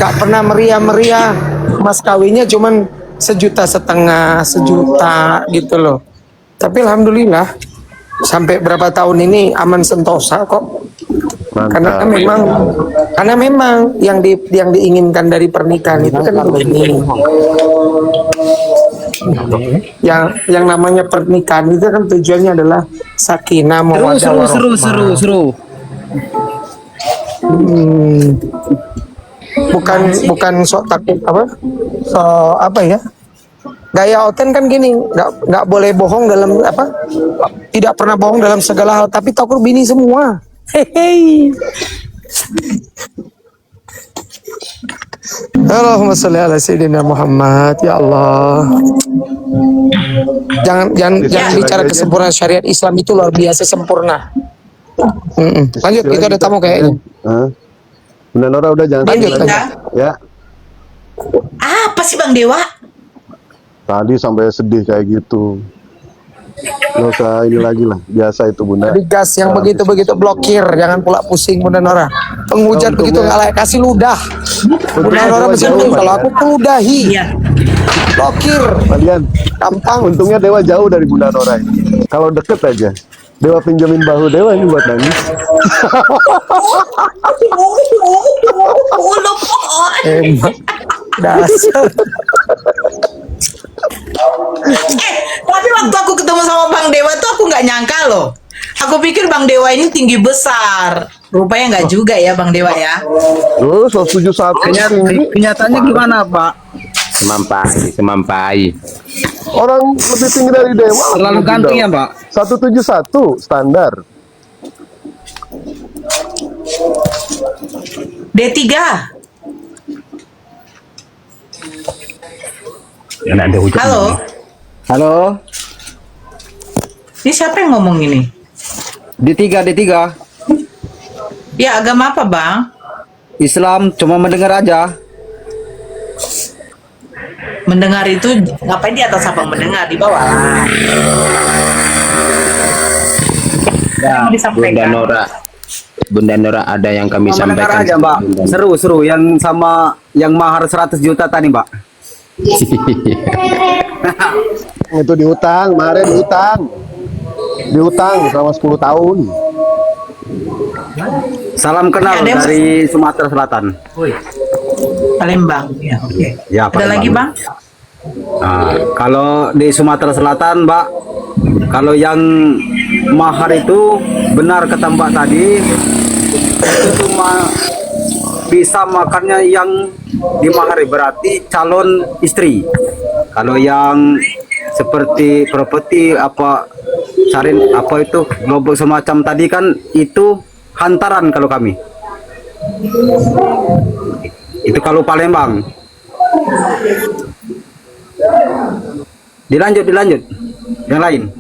gak pernah meriah-meriah, mas kawinnya cuman 1,5 juta gitu loh. Tapi alhamdulillah sampai berapa tahun ini aman sentosa kok. Karena memang yang diinginkan dari pernikahan itu kan begini. Yang namanya pernikahan itu kan tujuannya adalah sakinah mawaddah warahmah. Seru. Bukan sok takut apa ya, gaya Oten kan gini, nggak boleh bohong dalam tidak pernah bohong dalam segala hal, tapi takut bini semua. Hehehe. Allahumma sholli ala sayyidina Muhammad. Ya Allah, jangan bicara kesempurnaan syariat Islam itu luar biasa sempurna. Lanjut, kita ada tamu kayaknya. Bunda Nora udah jangan Lanjut. ya. Apa sih Bang Dewa? Tadi sampai sedih kayak gitu. Nggak usah ini lagi lah, biasa itu Bunda. Jadi gas yang begitu-begitu blokir, jangan pula pusing Bunda Nora. Penghujat begitu nggak layak, kasih ludah. Bunda Nora bersentuh, kalau aku peludahi. Blokir. Kalian gampang. Untungnya Dewa jauh dari Bunda Nora ini. Kalau deket aja, Dewa pinjemin bahu Dewa ini buat nangis. Dasar. Tapi waktu aku ketemu sama Bang Dewa tuh aku nggak nyangka loh. Aku pikir Bang Dewa ini tinggi besar. Rupanya nggak juga ya Bang Dewa ya. 171. Kenyataannya gimana, Pak? Semampai. Orang lebih tinggi dari Dewa. Terlalu ganteng ya, Pak? 171 standar. D3. Halo. Ini siapa yang ngomong ini? D3. Ya agama apa Bang? Islam, cuma mendengar aja. Mendengar itu ngapain di atas apa mendengar di bawah lah. Ya, Bunda Nora ada yang kami Mendengar sampaikan. aja, Mbak. Seru. Yang sama yang mahar 100 juta tadi, Mbak. Itu diutang, kemarin diutang selama 10 tahun. Salam kenal dari Sumatera Selatan. Palembang. Ya, oke. Ya, Ada lagi Bang? Kalau di Sumatera Selatan, Mbak, kalau yang mahar itu benar kata Mbak tadi, itu cuma bisa makannya yang dimahari, berarti calon istri. Kalau yang seperti properti sarin itu global semacam tadi kan itu hantaran kalau kami. Itu kalau Palembang. Dilanjut. Yang lain.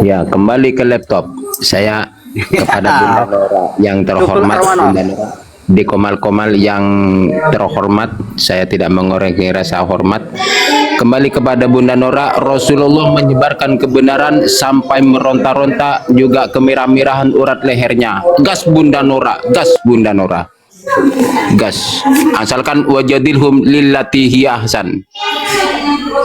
Ya, kembali ke laptop. Saya kepada Bunda Nora yang terhormat, Bunda Nora, di komal-komal yang terhormat, saya tidak mengurangi rasa hormat. Kembali kepada Bunda Nora, Rasulullah menyebarkan kebenaran sampai meronta-ronta, juga kemirah-mirahan urat lehernya. Gas Bunda Nora, gas. Asalkan wajadilhum lillati hiya ahsan.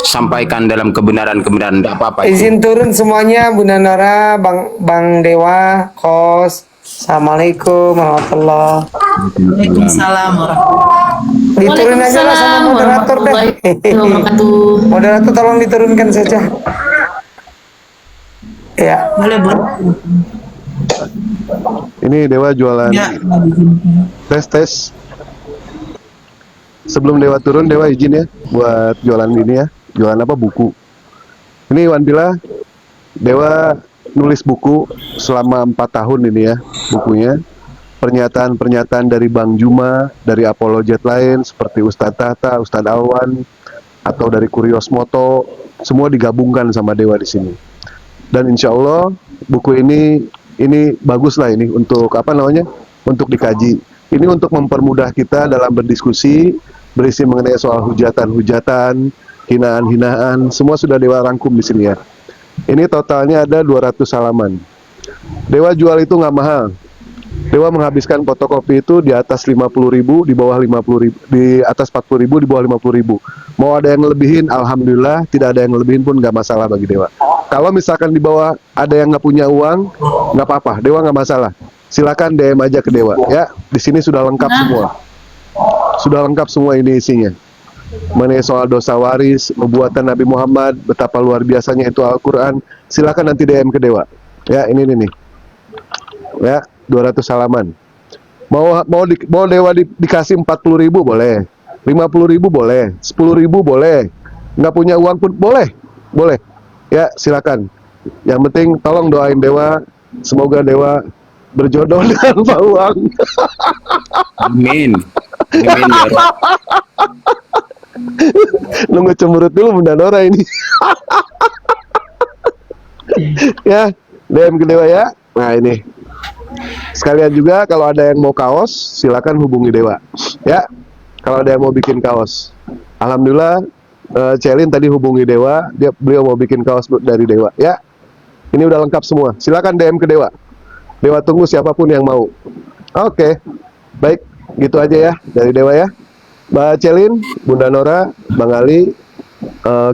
Sampaikan dalam kebenaran-kebenaran, tidak apa-apa. Izin turun semuanya, Bunda Nora, Bang Dewa, Kos. Assalamualaikum warahmatullahi wabarakatuh. Waalaikumsalam warahmatullahi wabarakatuh. Diturunin aja lah sama moderator deh. Moderator tolong diturunkan saja. Ya. Boleh. Ini Dewa jualan. Tes. Sebelum Dewa turun, Dewa izin ya buat jualan ini ya. Jualan apa? Buku. Ini Wan Bila, Dewa nulis buku selama 4 tahun ini ya bukunya. Pernyataan-pernyataan dari Bang Juma, dari apologet lain seperti Ustadz Tahta, Ustadz Alwan, atau dari Kurios Moto, semua digabungkan sama Dewa di sini. Dan insya Allah buku ini bagus lah ini untuk untuk dikaji. Ini untuk mempermudah kita dalam berdiskusi, berisi mengenai soal hujatan-hujatan, hinaan-hinaan, semua sudah Dewa rangkum di sini ya. Ini totalnya ada 200 halaman. Dewa jual itu nggak mahal. Dewa menghabiskan fotokopi itu di atas 50.000, di bawah 50.000, di atas 40.000, di bawah 50.000. Mau ada yang lebihin, alhamdulillah. Tidak ada yang lebihin pun nggak masalah bagi Dewa. Kalau misalkan di bawah ada yang nggak punya uang, nggak apa-apa, Dewa nggak masalah. Silakan DM aja ke Dewa. Ya, di sini sudah lengkap semua. Sudah lengkap semua ini isinya. Mengenai soal dosa waris, nubuatan Nabi Muhammad, betapa luar biasanya itu Al-Quran. Silakan nanti DM ke Dewa. Ya, ini nih. Ya, 200 halaman. Mau Dewa dikasih 40.000 boleh, 50.000 boleh, 10.000 boleh, nggak punya uang pun boleh, ya silakan. Yang penting tolong doain Dewa, semoga Dewa berjodoh dengan Pak Uang. Amin. Amin ya Rob. Nunggu cemberut dulu Bunda Nora ini. Ya, DM ke Dewa ya. Nah ini. Sekalian juga kalau ada yang mau kaos, silakan hubungi Dewa. Ya, kalau ada yang mau bikin kaos. Alhamdulillah, Celin tadi hubungi Dewa, beliau mau bikin kaos dari Dewa. Ya, ini udah lengkap semua. Silakan DM ke Dewa. Dewa tunggu siapapun yang mau. Oke, baik, gitu aja ya dari Dewa ya. Mbak Celin, Bunda Nora, Bang Ali,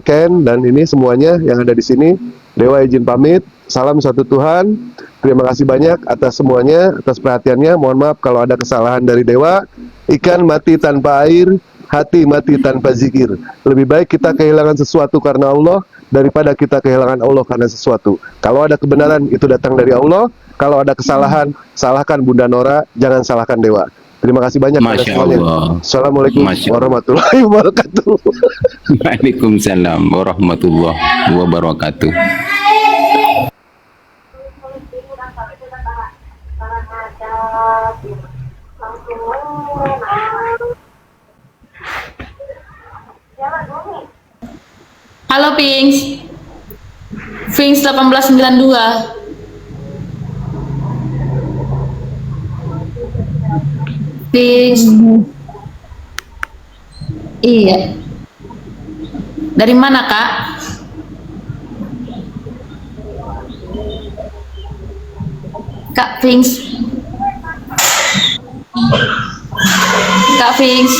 Ken, dan ini semuanya yang ada di sini. Dewa izin pamit. Salam satu Tuhan. Terima kasih banyak atas semuanya, atas perhatiannya. Mohon maaf kalau ada kesalahan dari Dewa. Ikan mati tanpa air, hati mati tanpa zikir. Lebih baik kita kehilangan sesuatu karena Allah daripada kita kehilangan Allah karena sesuatu. Kalau ada kebenaran itu datang dari Allah. Kalau ada kesalahan, salahkan Bunda Nora, jangan salahkan Dewa. Terima kasih banyak atas semuanya. Assalamualaikum warahmatullahi wabarakatuh. Waalaikumsalam warahmatullahi wabarakatuh. Halo Pings. Pings 1892. Pings. Iya. Dari mana, Kak? Kak Pings. Kak Pings.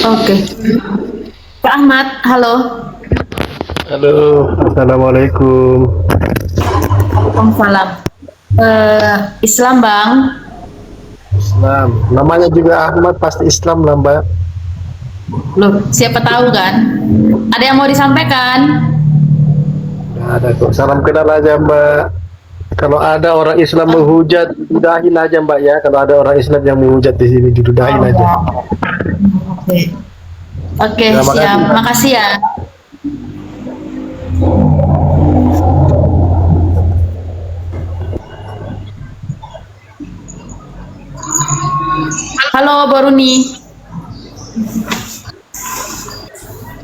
Oke. Pak Ahmad, halo. Halo, assalamualaikum. Waalaikumsalam. Islam Bang. Islam, namanya juga Ahmad pasti Islam lah Mbak. Loh, siapa tahu kan? Ada yang mau disampaikan? Nggak ada kok, salam kenal aja Mbak. Kalau ada orang Islam menghujat, udahin aja Mbak ya. Kalau ada orang Islam yang menghujat di sini, udahin aja. Oke, Ya, siap. Makasih ya. Halo, Boruni.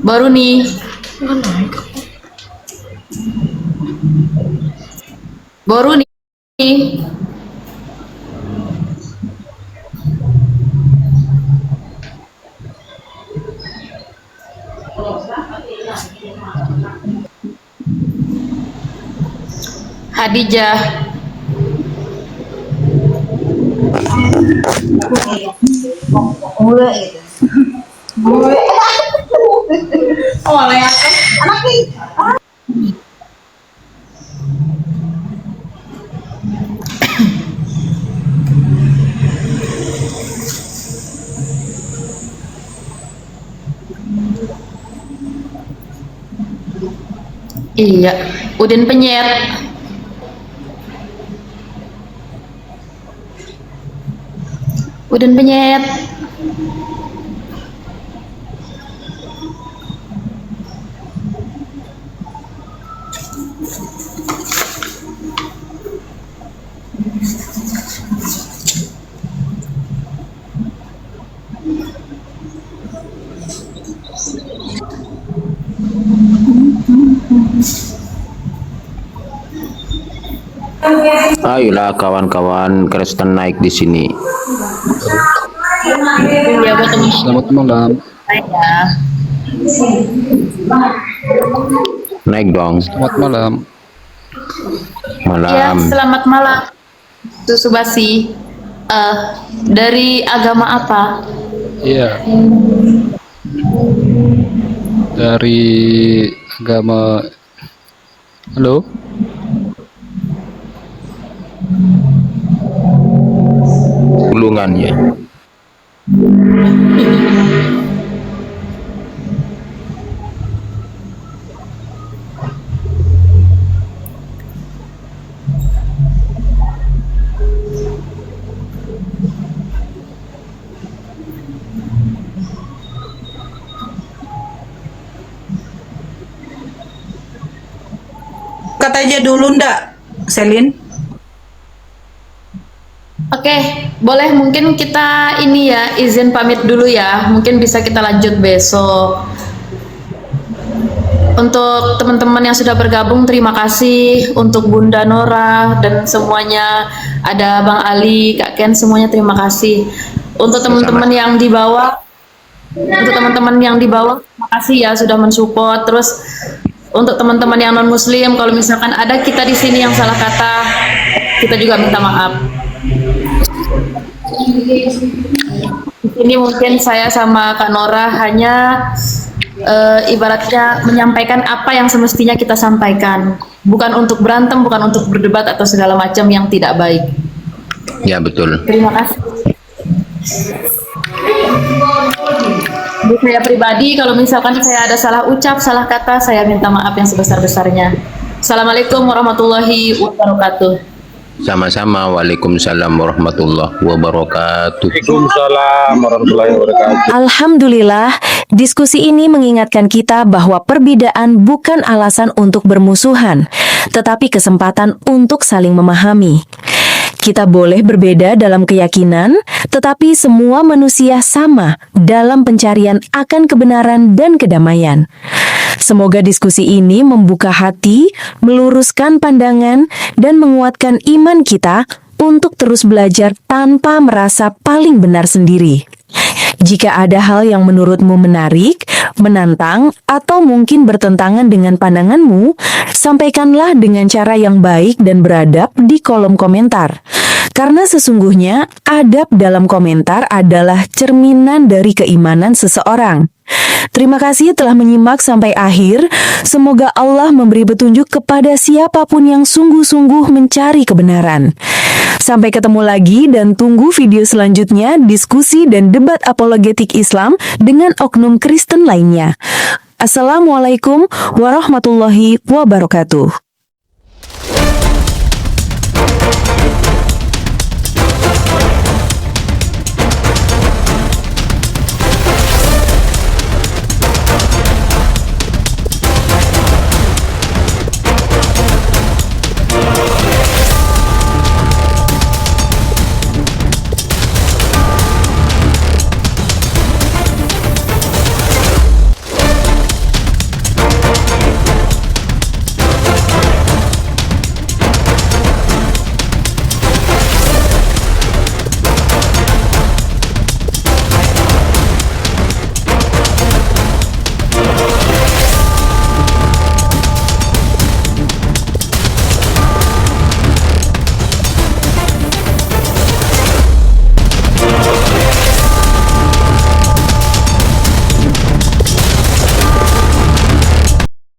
Boruni. Boruni. Hadijah. Iya, Udin Penyet. Udin Penyet. Ayolah kawan-kawan Kristen naik di sini. Ya, Selamat malam. saya. Naik dong. Selamat malam. Ya, Malam. selamat malam. Susu Basi. Dari agama apa? Iya. Dari agama. Halo. Ulungan ya. Kata aja dulu ndak, Selin? Oke, boleh mungkin kita ini ya, izin pamit dulu ya. Mungkin bisa kita lanjut besok. Untuk teman-teman yang sudah bergabung, terima kasih. Untuk Bunda Nora dan semuanya, ada Bang Ali, Kak Ken, semuanya terima kasih. Untuk teman-teman yang di bawah, terima kasih ya sudah mensupport. Terus untuk teman-teman yang non Muslim, kalau misalkan ada kita di sini yang salah kata, kita juga minta maaf. Di sini mungkin saya sama Kak Nora hanya ibaratnya menyampaikan apa yang semestinya kita sampaikan, bukan untuk berantem, bukan untuk berdebat atau segala macam yang tidak baik. Ya betul. Terima kasih. Untuk saya pribadi, kalau misalkan saya ada salah ucap, salah kata, saya minta maaf yang sebesar-besarnya. Assalamualaikum warahmatullahi wabarakatuh. Sama-sama. Waalaikumsalam warahmatullahi wabarakatuh. Waalaikumsalam warahmatullahi wabarakatuh. Alhamdulillah, diskusi ini mengingatkan kita bahwa perbedaan bukan alasan untuk bermusuhan, tetapi kesempatan untuk saling memahami. Kita boleh berbeda dalam keyakinan, tetapi semua manusia sama dalam pencarian akan kebenaran dan kedamaian. Semoga diskusi ini membuka hati, meluruskan pandangan, dan menguatkan iman kita untuk terus belajar tanpa merasa paling benar sendiri. Jika ada hal yang menurutmu menarik, menantang, atau mungkin bertentangan dengan pandanganmu, sampaikanlah dengan cara yang baik dan beradab di kolom komentar. Karena sesungguhnya adab dalam komentar adalah cerminan dari keimanan seseorang. Terima kasih telah menyimak sampai akhir. Semoga Allah memberi petunjuk kepada siapapun yang sungguh-sungguh mencari kebenaran. Sampai ketemu lagi dan tunggu video selanjutnya diskusi dan debat apologetik Islam dengan oknum Kristen lainnya. Assalamualaikum warahmatullahi wabarakatuh.